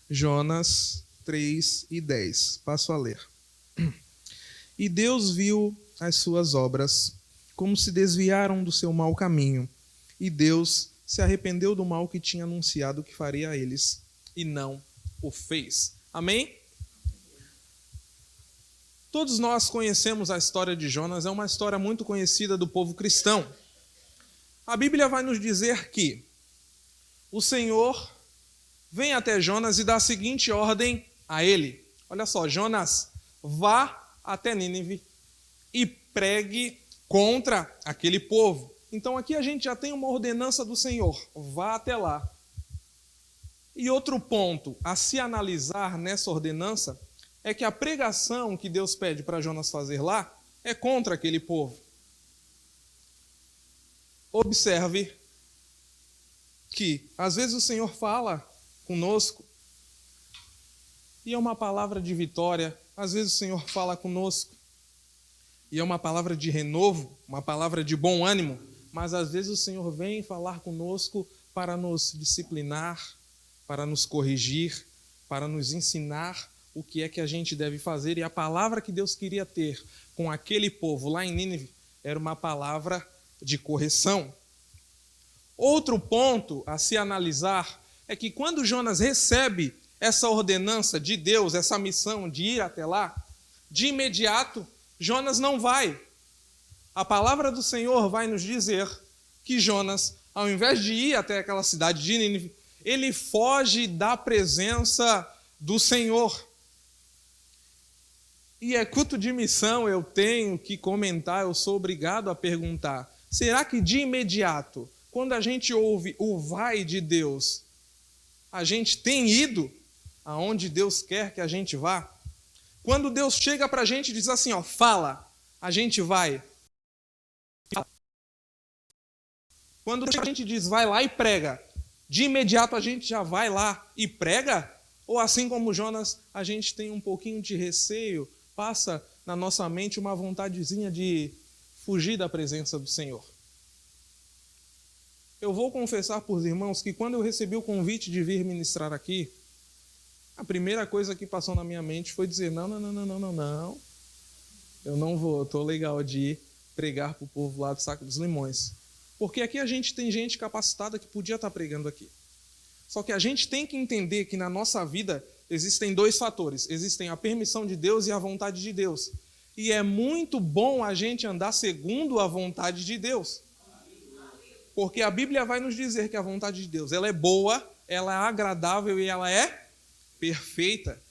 Jonas 3 e 10. Passo a ler. E Deus viu as suas obras, como se desviaram do seu mau caminho. E Deus se arrependeu do mal que tinha anunciado que faria a eles, e não o fez. Amém? Todos nós conhecemos a história de Jonas, é uma história muito conhecida do povo cristão. A Bíblia vai nos dizer que o Senhor vem até Jonas e dá a seguinte ordem a ele. Olha só, Jonas, vá até Nínive e pregue contra aquele povo. Então aqui a gente já tem uma ordenança do Senhor, vá até lá. E outro ponto a se analisar nessa ordenança é que a pregação que Deus pede para Jonas fazer lá é contra aquele povo. Observe que às vezes o Senhor fala conosco e é uma palavra de vitória, às vezes o Senhor fala conosco e é uma palavra de renovo, uma palavra de bom ânimo, mas às vezes o Senhor vem falar conosco para nos disciplinar, para nos corrigir, para nos ensinar o que é que a gente deve fazer. E a palavra que Deus queria ter com aquele povo lá em Nínive era uma palavra de correção. Outro ponto a se analisar é que quando Jonas recebe essa ordenança de Deus, essa missão de ir até lá, de imediato, Jonas não vai. A palavra do Senhor vai nos dizer que Jonas, ao invés de ir até aquela cidade de Nínive, ele foge da presença do Senhor. E é culto de missão, eu tenho que comentar, eu sou obrigado a perguntar, será que de imediato, quando a gente ouve o vai de Deus, a gente tem ido aonde Deus quer que a gente vá? Quando Deus chega para a gente e diz assim, ó, fala, a gente vai. Quando a gente diz vai lá e prega, de imediato a gente já vai lá e prega? Ou assim como Jonas, a gente tem um pouquinho de receio, passa na nossa mente uma vontadezinha de fugir da presença do Senhor? Eu vou confessar para os irmãos que quando eu recebi o convite de vir ministrar aqui, a primeira coisa que passou na minha mente foi dizer, não, eu não vou, estou legal de ir, pregar para o povo lá do Saco dos Limões. Porque aqui a gente tem gente capacitada que podia estar pregando aqui. Só que a gente tem que entender que na nossa vida existem dois fatores. Existem a permissão de Deus e a vontade de Deus. E é muito bom a gente andar segundo a vontade de Deus. Porque a Bíblia vai nos dizer que a vontade de Deus ela é boa, ela é agradável e ela é perfeita.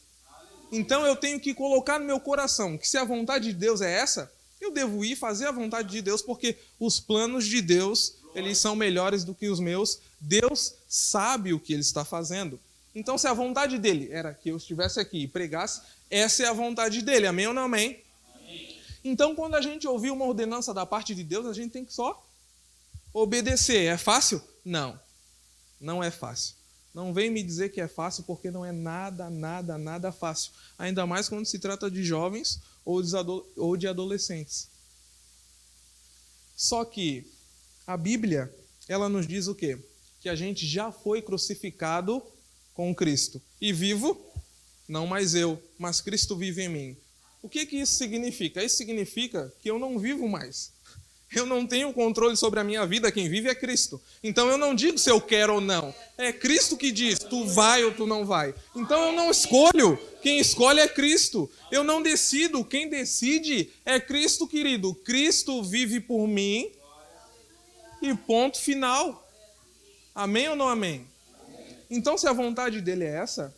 Então eu tenho que colocar no meu coração que se a vontade de Deus é essa, eu devo ir fazer a vontade de Deus, porque os planos de Deus, eles são melhores do que os meus. Deus sabe o que Ele está fazendo. Então, se a vontade dEle era que eu estivesse aqui e pregasse, essa é a vontade dEle. Amém ou não amém? Amém. Então, quando a gente ouvir uma ordenança da parte de Deus, a gente tem que só obedecer. É fácil? Não. Não é fácil. Não vem me dizer que é fácil, porque não é nada fácil. Ainda mais quando se trata de jovens ou de adolescentes. Só que a Bíblia, ela nos diz o quê? Que a gente já foi crucificado com Cristo. E vivo, não mais eu, mas Cristo vive em mim. O que isso significa? Isso significa que eu não vivo mais. Eu não tenho controle sobre a minha vida, quem vive é Cristo. Então eu não digo se eu quero ou não. É Cristo que diz, tu vai ou tu não vai. Então eu não escolho, quem escolhe é Cristo. Eu não decido, quem decide é Cristo, querido. Cristo vive por mim e ponto final. Amém ou não amém? Então se a vontade dele é essa,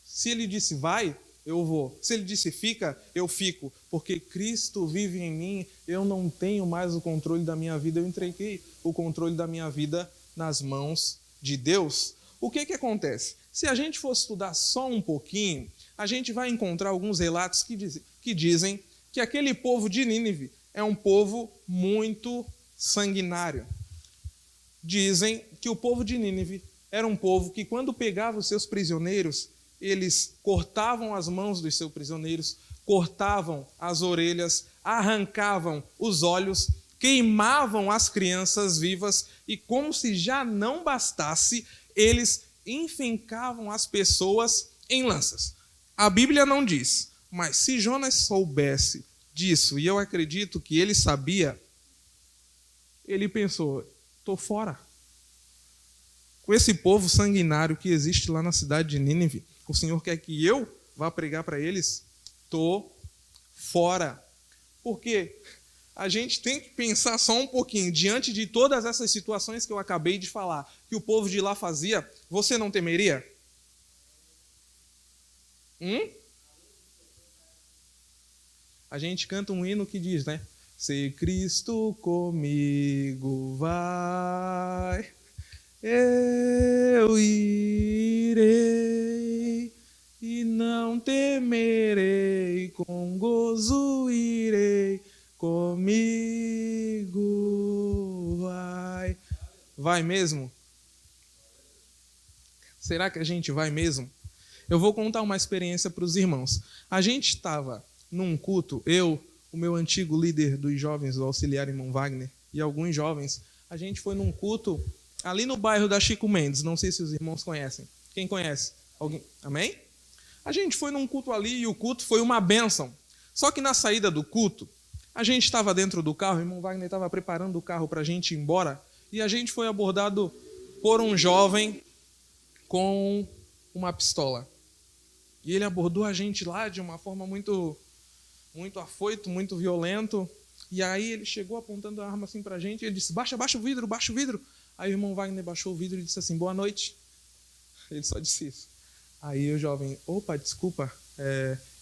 se ele disse vai, eu vou. Se ele disse fica, eu fico. Porque Cristo vive em mim, eu não tenho mais o controle da minha vida, eu entreguei o controle da minha vida nas mãos de Deus. O que acontece? Se a gente for estudar só um pouquinho, a gente vai encontrar alguns relatos que dizem que aquele povo de Nínive é um povo muito sanguinário. Dizem que o povo de Nínive era um povo que, quando pegava os seus prisioneiros, eles cortavam as mãos dos seus prisioneiros, cortavam as orelhas, arrancavam os olhos, queimavam as crianças vivas e, como se já não bastasse, eles enfincavam as pessoas em lanças. A Bíblia não diz, mas se Jonas soubesse disso, e eu acredito que ele sabia, ele pensou, estou fora. Com esse povo sanguinário que existe lá na cidade de Nínive, o Senhor quer que eu vá pregar para eles? Estou fora. Porque a gente tem que pensar só um pouquinho, diante de todas essas situações que eu acabei de falar, que o povo de lá fazia, você não temeria? A gente canta um hino que diz, né? Se Cristo comigo vai, eu irei e não temerei, com gozo irei, comigo vai. Vai mesmo? Será que a gente vai mesmo? Eu vou contar uma experiência para os irmãos. A gente estava num culto, eu, o meu antigo líder dos jovens, o auxiliar irmão Wagner, e alguns jovens, a gente foi num culto ali no bairro da Chico Mendes. Não sei se os irmãos conhecem. Quem conhece? Alguém? Amém? A gente foi num culto ali e o culto foi uma bênção. Só que na saída do culto, a gente estava dentro do carro, o irmão Wagner estava preparando o carro para a gente ir embora, e a gente foi abordado por um jovem com uma pistola. E ele abordou a gente lá de uma forma muito afoito, muito violento. E aí ele chegou apontando a arma assim pra gente, e ele disse, baixa o vidro, baixa o vidro. Aí o irmão Wagner baixou o vidro e disse assim, boa noite. Ele só disse isso. Aí o jovem, opa, desculpa,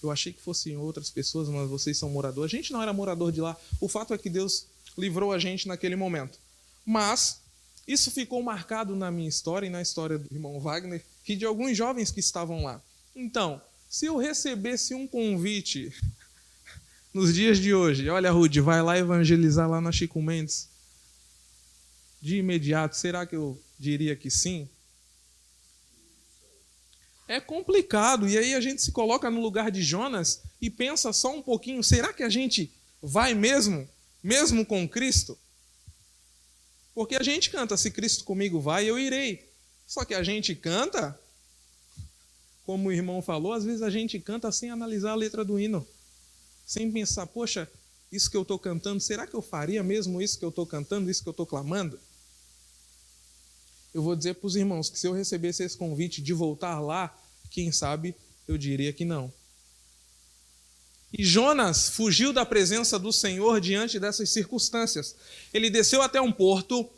eu achei que fossem outras pessoas, mas vocês são moradores. A gente não era morador de lá. O fato é que Deus livrou a gente naquele momento. Mas isso ficou marcado na minha história e na história do irmão Wagner e de alguns jovens que estavam lá. Então, se eu recebesse um convite nos dias de hoje, olha, Rude, vai lá evangelizar lá na Chico Mendes, de imediato, será que eu diria que sim? É complicado, e aí a gente se coloca no lugar de Jonas e pensa só um pouquinho, será que a gente vai mesmo com Cristo? Porque a gente canta, se Cristo comigo vai, eu irei. Só que a gente canta, como o irmão falou, às vezes a gente canta sem analisar a letra do hino, sem pensar, poxa, isso que eu estou cantando, será que eu faria mesmo isso que eu estou cantando, isso que eu estou clamando? Eu vou dizer para os irmãos que se eu recebesse esse convite de voltar lá, quem sabe eu diria que não. E Jonas fugiu da presença do Senhor diante dessas circunstâncias. Ele desceu até um porto,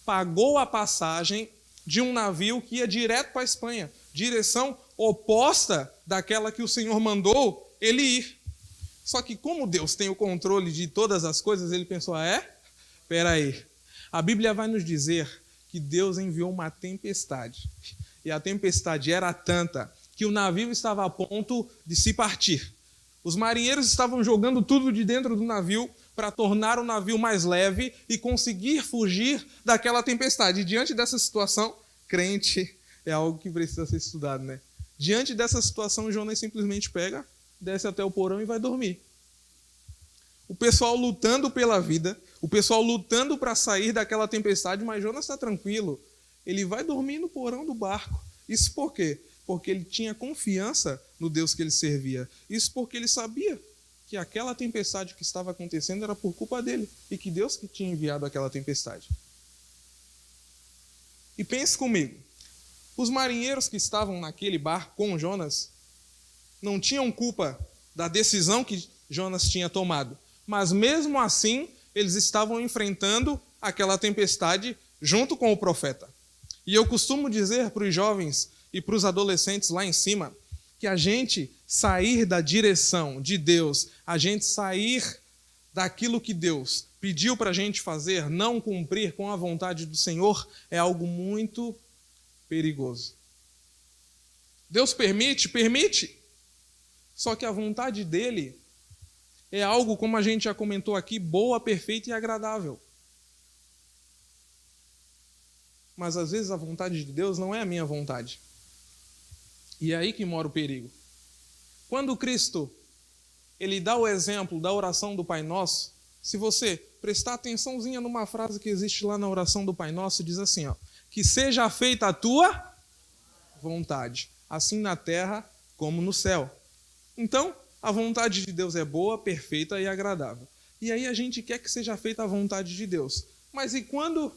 pagou a passagem de um navio que ia direto para a Espanha, direção oposta daquela que o Senhor mandou ele ir. Só que como Deus tem o controle de todas as coisas, ele pensou, espera aí. A Bíblia vai nos dizer que Deus enviou uma tempestade. E a tempestade era tanta que o navio estava a ponto de se partir. Os marinheiros estavam jogando tudo de dentro do navio para tornar o navio mais leve e conseguir fugir daquela tempestade. E diante dessa situação, crente é algo que precisa ser estudado, né? Diante dessa situação, Jonas simplesmente pega, desce até o porão e vai dormir. O pessoal lutando pela vida, o pessoal lutando para sair daquela tempestade, mas Jonas está tranquilo. Ele vai dormir no porão do barco. Isso por quê? Porque ele tinha confiança no Deus que ele servia. Isso porque ele sabia que aquela tempestade que estava acontecendo era por culpa dele e que Deus que tinha enviado aquela tempestade. E pense comigo, os marinheiros que estavam naquele barco com Jonas não tinham culpa da decisão que Jonas tinha tomado, mas mesmo assim eles estavam enfrentando aquela tempestade junto com o profeta. E eu costumo dizer para os jovens e para os adolescentes lá em cima, que a gente sair da direção de Deus, a gente sair daquilo que Deus pediu para a gente fazer, não cumprir com a vontade do Senhor, é algo muito perigoso. Deus permite, só que a vontade dele é algo, como a gente já comentou aqui, boa, perfeita e agradável. Mas às vezes a vontade de Deus não é a minha vontade. E é aí que mora o perigo. Quando Cristo ele dá o exemplo da oração do Pai Nosso, se você prestar atençãozinha numa frase que existe lá na oração do Pai Nosso, diz assim, que seja feita a tua vontade, assim na terra como no céu. Então, a vontade de Deus é boa, perfeita e agradável. E aí a gente quer que seja feita a vontade de Deus. Mas e quando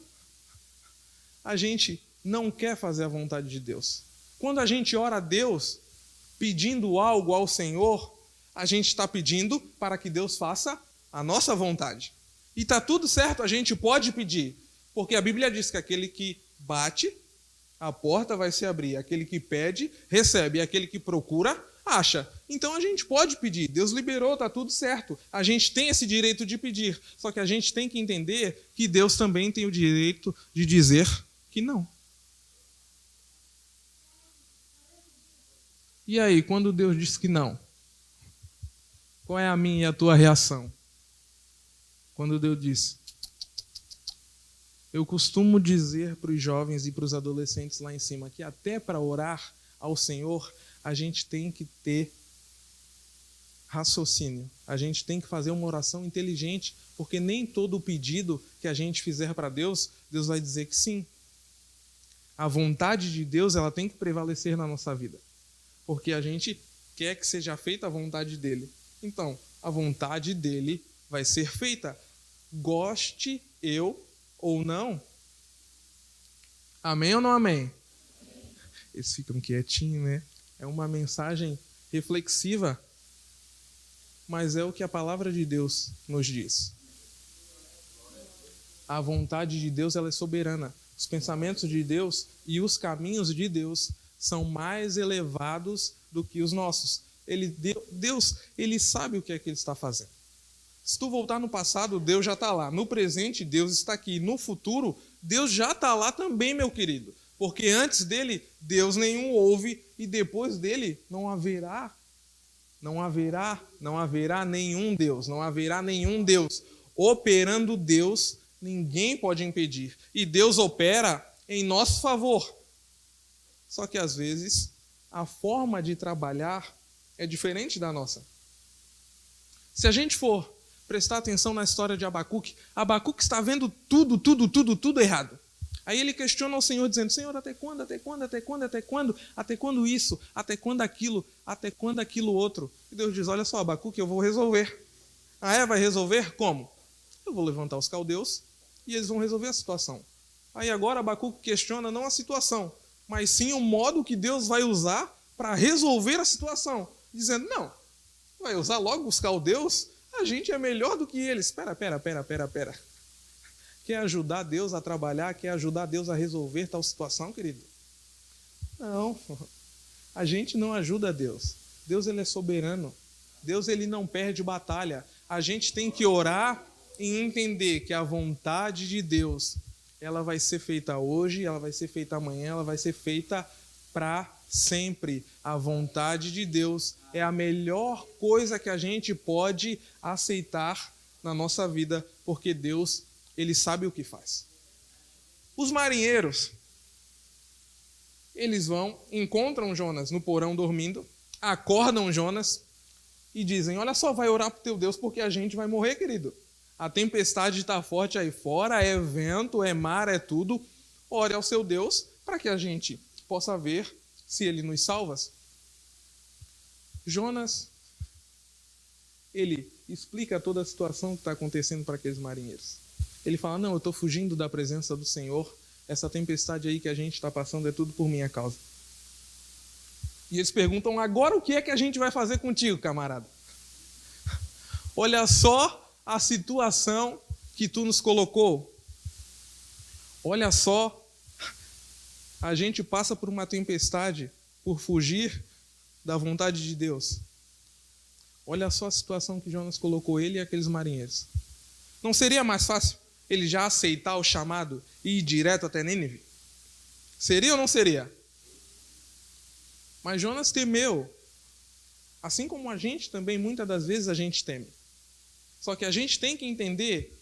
a gente não quer fazer a vontade de Deus? Quando a gente ora a Deus pedindo algo ao Senhor, a gente está pedindo para que Deus faça a nossa vontade. E está tudo certo, a gente pode pedir, porque a Bíblia diz que aquele que bate, a porta vai se abrir. Aquele que pede, recebe. Aquele que procura, acha. Então a gente pode pedir. Deus liberou, está tudo certo. A gente tem esse direito de pedir. Só que a gente tem que entender que Deus também tem o direito de dizer que não. E aí, quando Deus diz que não, qual é a minha e a tua reação? Quando Deus diz, eu costumo dizer para os jovens e para os adolescentes lá em cima que até para orar ao Senhor, a gente tem que ter raciocínio. A gente tem que fazer uma oração inteligente, porque nem todo pedido que a gente fizer para Deus, Deus vai dizer que sim. A vontade de Deus, ela tem que prevalecer na nossa vida, porque a gente quer que seja feita a vontade dele. Então, a vontade dele vai ser feita, goste eu ou não. Amém ou não amém? Eles ficam quietinhos, né? É uma mensagem reflexiva, mas é o que a palavra de Deus nos diz. A vontade de Deus, ela é soberana. Os pensamentos de Deus e os caminhos de Deus são mais elevados do que os nossos. Deus, ele sabe o que é que ele está fazendo. Se tu voltar no passado, Deus já está lá. No presente, Deus está aqui. No futuro, Deus já está lá também, meu querido. Porque antes dele, Deus nenhum houve, e depois dele não haverá nenhum Deus. Não haverá nenhum Deus. Operando Deus, ninguém pode impedir. E Deus opera em nosso favor. Só que às vezes a forma de trabalhar é diferente da nossa. Se a gente for prestar atenção na história de Abacuque, Abacuque está vendo tudo errado. Aí ele questiona ao Senhor, dizendo, Senhor, até quando, até quando, até quando, até quando? Até quando isso? Até quando aquilo? Até quando aquilo outro? E Deus diz, olha só, Abacuque, eu vou resolver. Ah, é? Vai resolver como? Eu vou levantar os caldeus e eles vão resolver a situação. Aí agora Abacuque questiona não a situação, mas sim o modo que Deus vai usar para resolver a situação. Dizendo, não, vai usar logo os caldeus? A gente é melhor do que eles. Pera. Quer ajudar Deus a trabalhar? Quer ajudar Deus a resolver tal situação, querido? Não, a gente não ajuda Deus. Deus, ele é soberano. Deus, ele não perde batalha. A gente tem que orar e entender que a vontade de Deus, ela vai ser feita hoje, ela vai ser feita amanhã, ela vai ser feita para sempre. A vontade de Deus é a melhor coisa que a gente pode aceitar na nossa vida, porque Deus, ele sabe o que faz. Os marinheiros, eles encontram Jonas no porão dormindo, acordam Jonas e dizem, olha só, vai orar para o teu Deus porque a gente vai morrer, querido. A tempestade está forte aí fora, é vento, é mar, é tudo. Ore ao seu Deus para que a gente possa ver se ele nos salva. Jonas, ele explica toda a situação que está acontecendo para aqueles marinheiros. Ele fala, não, eu estou fugindo da presença do Senhor, essa tempestade aí que a gente está passando é tudo por minha causa. E eles perguntam, agora o que é que a gente vai fazer contigo, camarada? Olha só a situação que tu nos colocou. Olha só, a gente passa por uma tempestade por fugir da vontade de Deus. Olha só a situação que Jonas colocou ele e aqueles marinheiros. Não seria mais fácil ele já aceitar o chamado e ir direto até Nínive? Seria ou não seria? Mas Jonas temeu. Assim como a gente também, muitas das vezes, a gente teme. Só que a gente tem que entender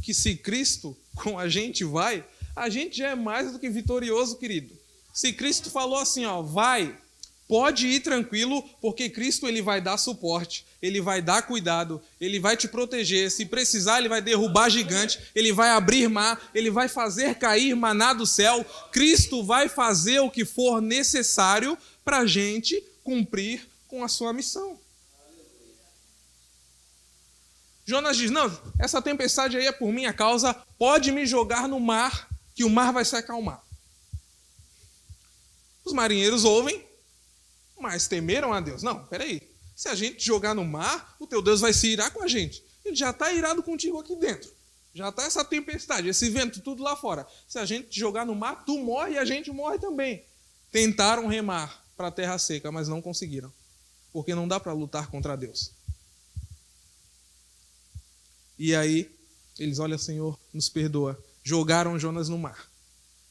que se Cristo com a gente vai, a gente já é mais do que vitorioso, querido. Se Cristo falou assim, ó, vai, pode ir tranquilo, porque Cristo, ele vai dar suporte, ele vai dar cuidado, ele vai te proteger. Se precisar, ele vai derrubar gigante, ele vai abrir mar, ele vai fazer cair maná do céu. Cristo vai fazer o que for necessário para a gente cumprir com a sua missão. Jonas diz, não, essa tempestade aí é por minha causa, pode me jogar no mar, que o mar vai se acalmar. Os marinheiros ouvem, mas temeram a Deus. Não, peraí, se a gente jogar no mar, o teu Deus vai se irar com a gente. Ele já está irado contigo aqui dentro. Já está essa tempestade, esse vento, tudo lá fora. Se a gente te jogar no mar, tu morre e a gente morre também. Tentaram remar para a terra seca, mas não conseguiram. Porque não dá para lutar contra Deus. E aí, eles, olha, Senhor, nos perdoa. Jogaram Jonas no mar.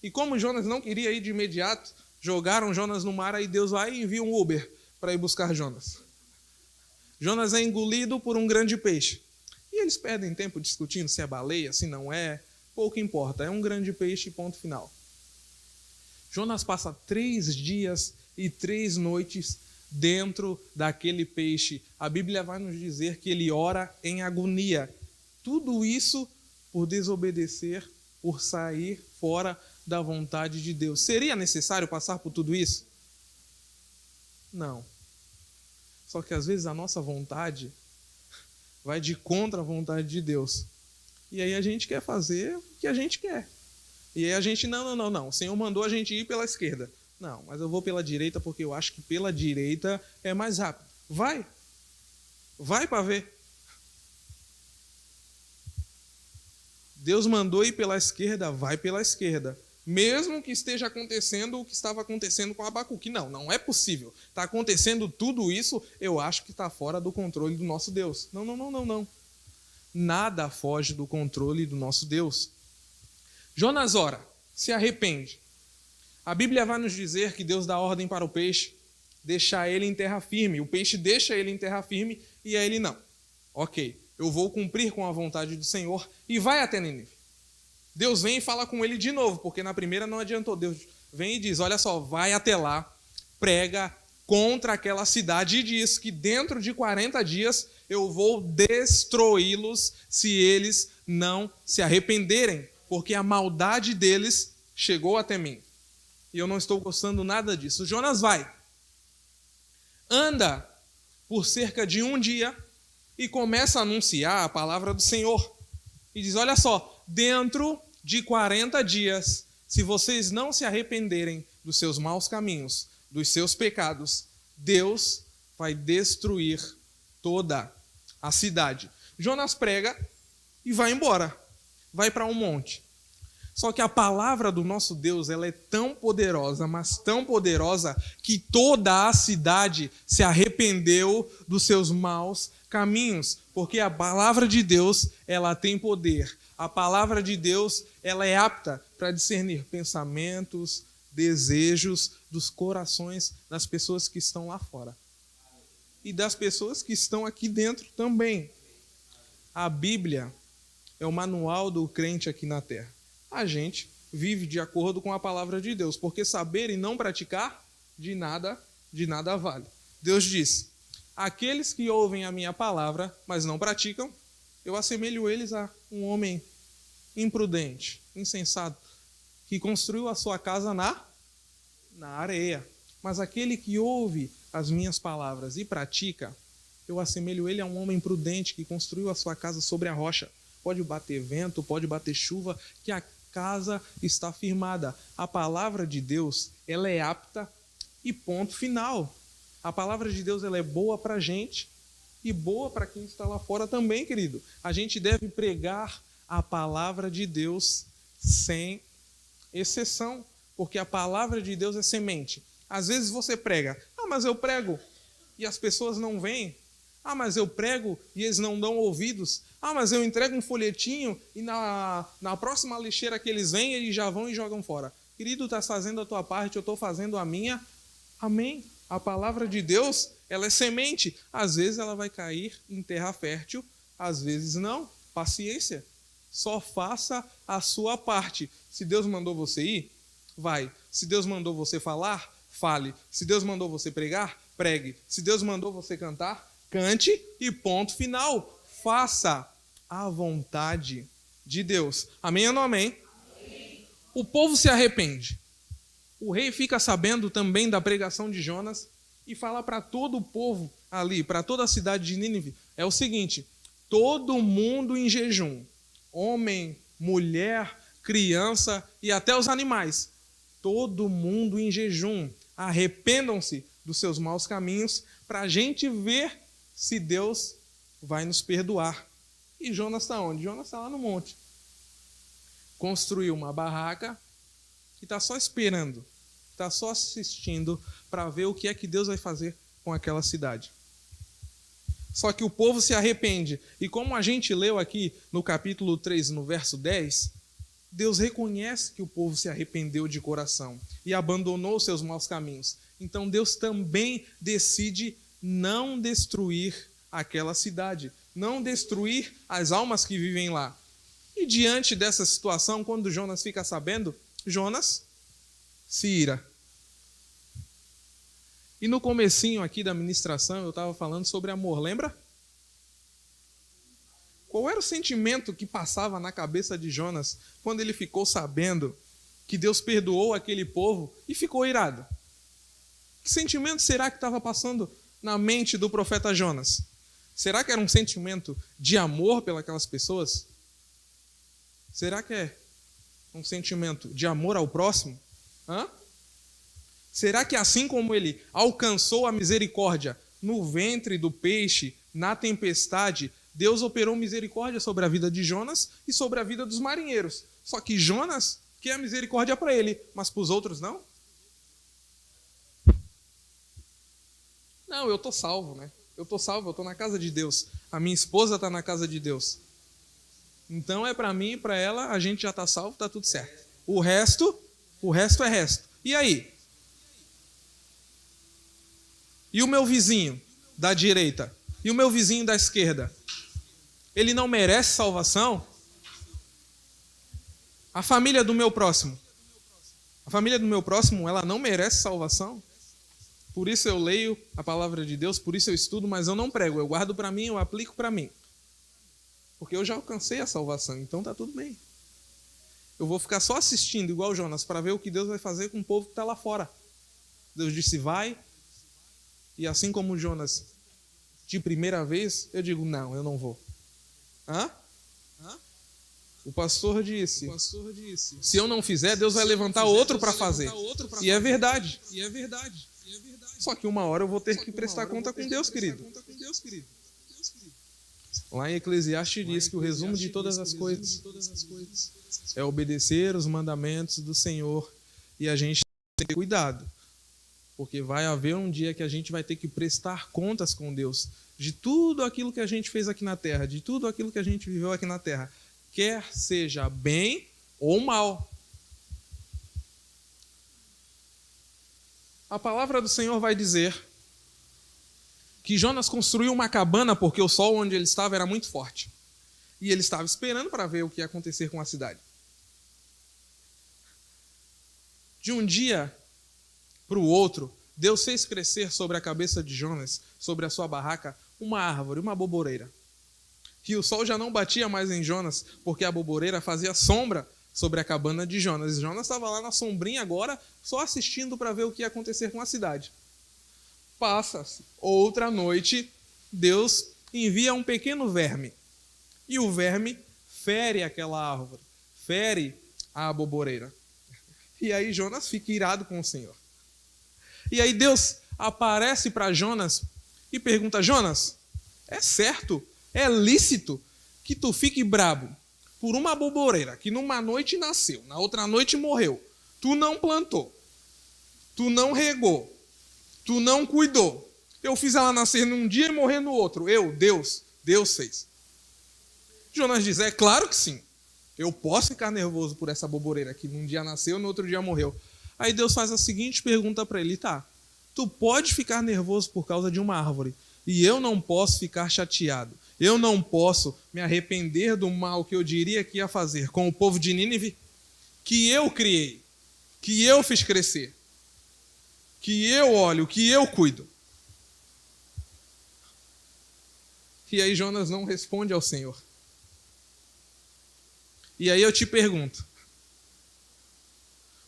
E como Jonas não queria ir de imediato, jogaram Jonas no mar, aí Deus vai e envia um Uber para ir buscar Jonas. Jonas é engolido por um grande peixe. E eles perdem tempo discutindo se é baleia, se não é. Pouco importa, é um grande peixe, ponto final. Jonas passa 3 dias e 3 noites dentro daquele peixe. A Bíblia vai nos dizer que ele ora em agonia. Tudo isso por desobedecer, por sair fora da vontade de Deus. Seria necessário passar por tudo isso? Não. Só que às vezes a nossa vontade vai de contra a vontade de Deus. E aí a gente quer fazer o que a gente quer. E aí a gente, não. O Senhor mandou a gente ir pela esquerda. Não, mas eu vou pela direita porque eu acho que pela direita é mais rápido. Vai para ver. Deus mandou ir pela esquerda, vai pela esquerda. Mesmo que esteja acontecendo o que estava acontecendo com Abacuque. Não é possível. Está acontecendo tudo isso, eu acho que está fora do controle do nosso Deus. Não. Nada foge do controle do nosso Deus. Jonas ora, se arrepende. A Bíblia vai nos dizer que Deus dá ordem para o peixe, deixar ele em terra firme. O peixe deixa ele em terra firme e a ele não. Ok, eu vou cumprir com a vontade do Senhor e vai até Nínive. Deus vem e fala com ele de novo, porque na primeira não adiantou. Deus vem e diz, olha só, vai até lá, prega contra aquela cidade e diz que dentro de 40 dias eu vou destruí-los se eles não se arrependerem, porque a maldade deles chegou até mim. E eu não estou gostando nada disso. Jonas vai, anda por cerca de 1 dia e começa a anunciar a palavra do Senhor. E diz, olha só, dentro de 40 dias, se vocês não se arrependerem dos seus maus caminhos, dos seus pecados, Deus vai destruir toda a cidade. Jonas prega e vai embora, vai para um monte. Só que a palavra do nosso Deus, ela é tão poderosa, mas tão poderosa, que toda a cidade se arrependeu dos seus maus caminhos, porque a palavra de Deus, ela tem poder. A palavra de Deus, ela é apta para discernir pensamentos, desejos dos corações das pessoas que estão lá fora. E das pessoas que estão aqui dentro também. A Bíblia é o manual do crente aqui na terra. A gente vive de acordo com a palavra de Deus, porque saber e não praticar, de nada vale. Deus diz, aqueles que ouvem a minha palavra, mas não praticam, eu assemelho eles a um homem imprudente, insensato, que construiu a sua casa na areia. Mas aquele que ouve as minhas palavras e pratica, eu assemelho ele a um homem prudente que construiu a sua casa sobre a rocha. Pode bater vento, pode bater chuva, que a casa está firmada. A palavra de Deus, ela é apta e ponto final. A palavra de Deus, ela é boa para a gente e boa para quem está lá fora também, querido. A gente deve pregar a palavra de Deus sem exceção, porque a palavra de Deus é semente. Às vezes você prega, mas eu prego e as pessoas não vêm. Mas eu prego e eles não dão ouvidos. Mas eu entrego um folhetinho e na próxima lixeira que eles vêm, eles já vão e jogam fora. Querido, estás fazendo a tua parte, eu estou fazendo a minha. Amém? A palavra de Deus, ela é semente. Às vezes ela vai cair em terra fértil, às vezes não. Paciência. Só faça a sua parte. Se Deus mandou você ir, vai. Se Deus mandou você falar, fale. Se Deus mandou você pregar, pregue. Se Deus mandou você cantar, cante e ponto final. Faça a vontade de Deus. Amém ou não amém? Amém. O povo se arrepende. O rei fica sabendo também da pregação de Jonas e fala para todo o povo ali, para toda a cidade de Nínive, é o seguinte, todo mundo em jejum, homem, mulher, criança e até os animais, todo mundo em jejum, arrependam-se dos seus maus caminhos para a gente ver se Deus vai nos perdoar. E Jonas está onde? Jonas está lá no monte. Construiu uma barraca e está só esperando, está só assistindo para ver o que é que Deus vai fazer com aquela cidade. Só que o povo se arrepende. E como a gente leu aqui no capítulo 3, no verso 10, Deus reconhece que o povo se arrependeu de coração e abandonou os seus maus caminhos. Então Deus também decide não destruir aquela cidade, não destruir as almas que vivem lá. E diante dessa situação, quando Jonas fica sabendo, Jonas se ira. E no comecinho aqui da ministração, eu estava falando sobre amor, lembra? Qual era o sentimento que passava na cabeça de Jonas quando ele ficou sabendo que Deus perdoou aquele povo e ficou irado? Que sentimento será que estava passando na mente do profeta Jonas? Será que era um sentimento de amor pelas pessoas? Será que é um sentimento de amor ao próximo? Será que assim como ele alcançou a misericórdia no ventre do peixe, na tempestade, Deus operou misericórdia sobre a vida de Jonas e sobre a vida dos marinheiros? Só que Jonas quer a misericórdia para ele, mas para os outros não? Não, eu estou salvo, né? Eu estou salvo, eu estou na casa de Deus. A minha esposa está na casa de Deus. Então é para mim e para ela, a gente já está salvo, está tudo certo. O resto é resto. E aí? E o meu vizinho da direita? E o meu vizinho da esquerda? Ele não merece salvação? A família do meu próximo? A família do meu próximo, ela não merece salvação? Por isso eu leio a palavra de Deus, por isso eu estudo, mas eu não prego. Eu guardo para mim, eu aplico para mim. Porque eu já alcancei a salvação, então está tudo bem. Eu vou ficar só assistindo, igual Jonas, para ver o que Deus vai fazer com o povo que está lá fora. Deus disse, vai. E assim como Jonas de primeira vez, eu digo, não, eu não vou. Hã? O pastor disse, se eu não fizer, Deus vai levantar outro para fazer. E é verdade. Só que uma hora eu vou ter que prestar conta com Deus, querido. Lá em Eclesiastes diz que o resumo de todas as coisas é obedecer os mandamentos do Senhor. E a gente tem que ter cuidado, porque vai haver um dia que a gente vai ter que prestar contas com Deus de tudo aquilo que a gente fez aqui na terra, de tudo aquilo que a gente viveu aqui na terra, quer seja bem ou mal. A palavra do Senhor vai dizer que Jonas construiu uma cabana porque o sol onde ele estava era muito forte. E ele estava esperando para ver o que ia acontecer com a cidade. De um dia para o outro, Deus fez crescer sobre a cabeça de Jonas, sobre a sua barraca, uma árvore, uma boboreira. E o sol já não batia mais em Jonas, porque a boboreira fazia sombra sobre a cabana de Jonas. E Jonas estava lá na sombrinha agora, só assistindo para ver o que ia acontecer com a cidade. Passa-se outra noite, Deus envia um pequeno verme. E o verme fere aquela árvore, fere a boboreira. E aí Jonas fica irado com o Senhor. E aí Deus aparece para Jonas e pergunta, Jonas, é certo, é lícito que tu fique brabo por uma boboreira que numa noite nasceu, na outra noite morreu. Tu não plantou, tu não regou, tu não cuidou. Eu fiz ela nascer num dia e morrer no outro. Deus fez. Jonas diz, é claro que sim. Eu posso ficar nervoso por essa boboreira que num dia nasceu e no outro dia morreu. Aí Deus faz a seguinte pergunta para ele, tá, tu pode ficar nervoso por causa de uma árvore e eu não posso ficar chateado. Eu não posso me arrepender do mal que eu diria que ia fazer com o povo de Nínive, que eu criei, que eu fiz crescer, que eu olho, que eu cuido. E aí Jonas não responde ao Senhor. E aí eu te pergunto,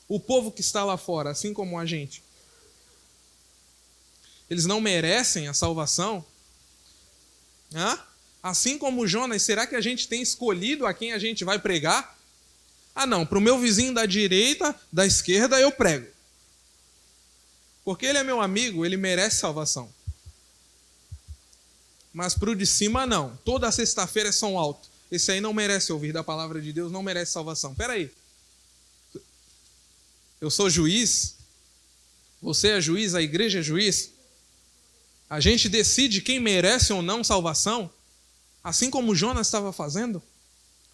o povo que está lá fora, assim como a gente, eles não merecem a salvação? Assim como Jonas, será que a gente tem escolhido a quem a gente vai pregar? Ah não, para o meu vizinho da direita, da esquerda eu prego. Porque ele é meu amigo, ele merece salvação. Mas para o de cima não, toda sexta-feira é som alto. Esse aí não merece ouvir da palavra de Deus, não merece salvação. Espera aí. Eu sou juiz, você é juiz, a igreja é juiz. A gente decide quem merece ou não salvação, assim como Jonas estava fazendo.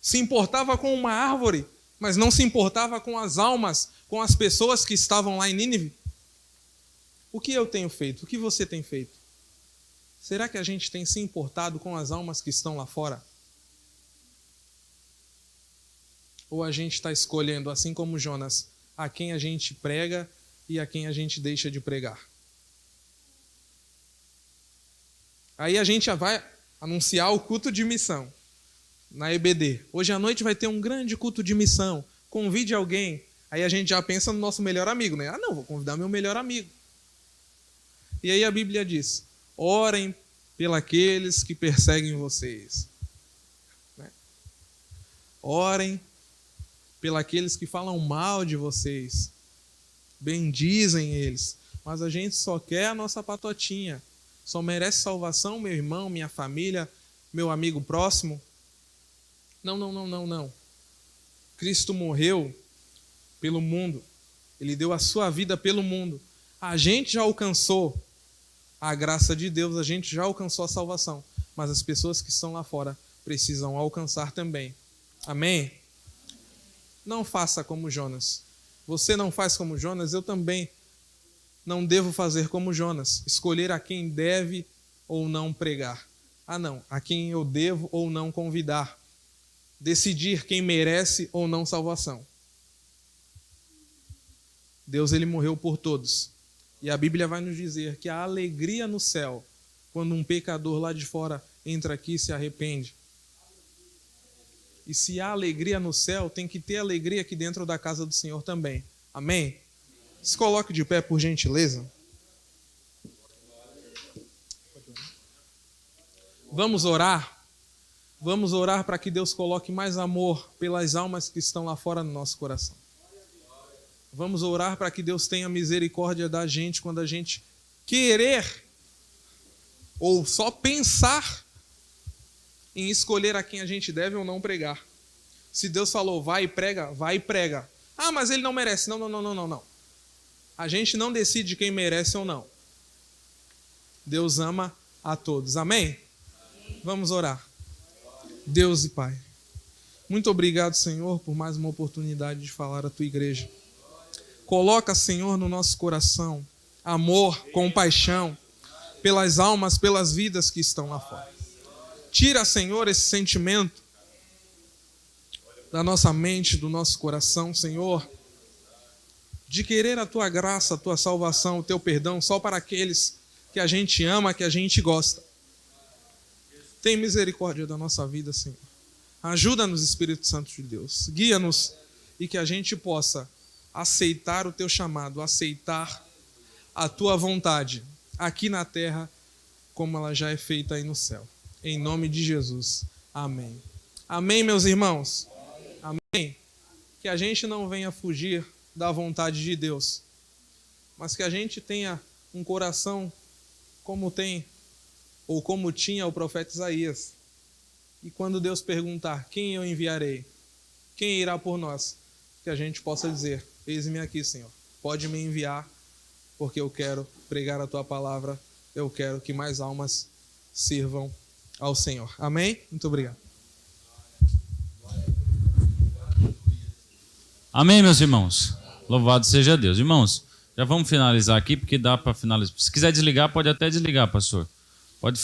Se importava com uma árvore, mas não se importava com as almas, com as pessoas que estavam lá em Nínive. O que eu tenho feito? O que você tem feito? Será que a gente tem se importado com as almas que estão lá fora? Ou a gente está escolhendo, assim como Jonas, a quem a gente prega e a quem a gente deixa de pregar? Aí a gente já vai anunciar o culto de missão na EBD. Hoje à noite vai ter um grande culto de missão. Convide alguém. Aí a gente já pensa no nosso melhor amigo, né? Ah, não, vou convidar meu melhor amigo. E aí a Bíblia diz, orem pelos que perseguem vocês. Orem pelos que falam mal de vocês. Bendizem eles. Mas a gente só quer a nossa patotinha. Só merece salvação meu irmão, minha família, meu amigo próximo. Não. Cristo morreu pelo mundo. Ele deu a sua vida pelo mundo. A gente já alcançou a graça de Deus, a gente já alcançou a salvação. Mas as pessoas que estão lá fora precisam alcançar também. Amém? Não faça como Jonas. Você não faz como Jonas, eu também não devo fazer como Jonas. Escolher a quem deve ou não pregar. Ah não, a quem eu devo ou não convidar. Decidir quem merece ou não salvação. Deus, ele morreu por todos. E a Bíblia vai nos dizer que há alegria no céu quando um pecador lá de fora entra aqui e se arrepende. E se há alegria no céu, tem que ter alegria aqui dentro da casa do Senhor também. Amém? Se coloque de pé, por gentileza. Vamos orar? Vamos orar para que Deus coloque mais amor pelas almas que estão lá fora no nosso coração. Vamos orar para que Deus tenha misericórdia da gente quando a gente querer ou só pensar em escolher a quem a gente deve ou não pregar. Se Deus falou, vai e prega, vai e prega. Ah, mas ele não merece. Não. A gente não decide quem merece ou não. Deus ama a todos. Amém? Vamos orar. Deus e Pai, muito obrigado, Senhor, por mais uma oportunidade de falar à tua igreja. Coloca, Senhor, no nosso coração amor, compaixão pelas almas, pelas vidas que estão lá fora. Tira, Senhor, esse sentimento da nossa mente, do nosso coração, Senhor, de querer a tua graça, a tua salvação, o teu perdão só para aqueles que a gente ama, que a gente gosta. Tem misericórdia da nossa vida, Senhor. Ajuda-nos, Espírito Santo de Deus. Guia-nos e que a gente possa aceitar o teu chamado, aceitar a tua vontade aqui na terra, como ela já é feita aí no céu. Em nome de Jesus. Amém. Amém, meus irmãos? Amém. Que a gente não venha fugir da vontade de Deus, mas que a gente tenha um coração como tem ou como tinha o profeta Isaías. E quando Deus perguntar, quem eu enviarei? Quem irá por nós? Que a gente possa dizer, eis-me aqui, Senhor. Pode me enviar, porque eu quero pregar a tua palavra. Eu quero que mais almas sirvam ao Senhor. Amém? Muito obrigado. Amém, meus irmãos? Louvado seja Deus. Irmãos, já vamos finalizar aqui, porque dá para finalizar. Se quiser desligar, pode até desligar, pastor.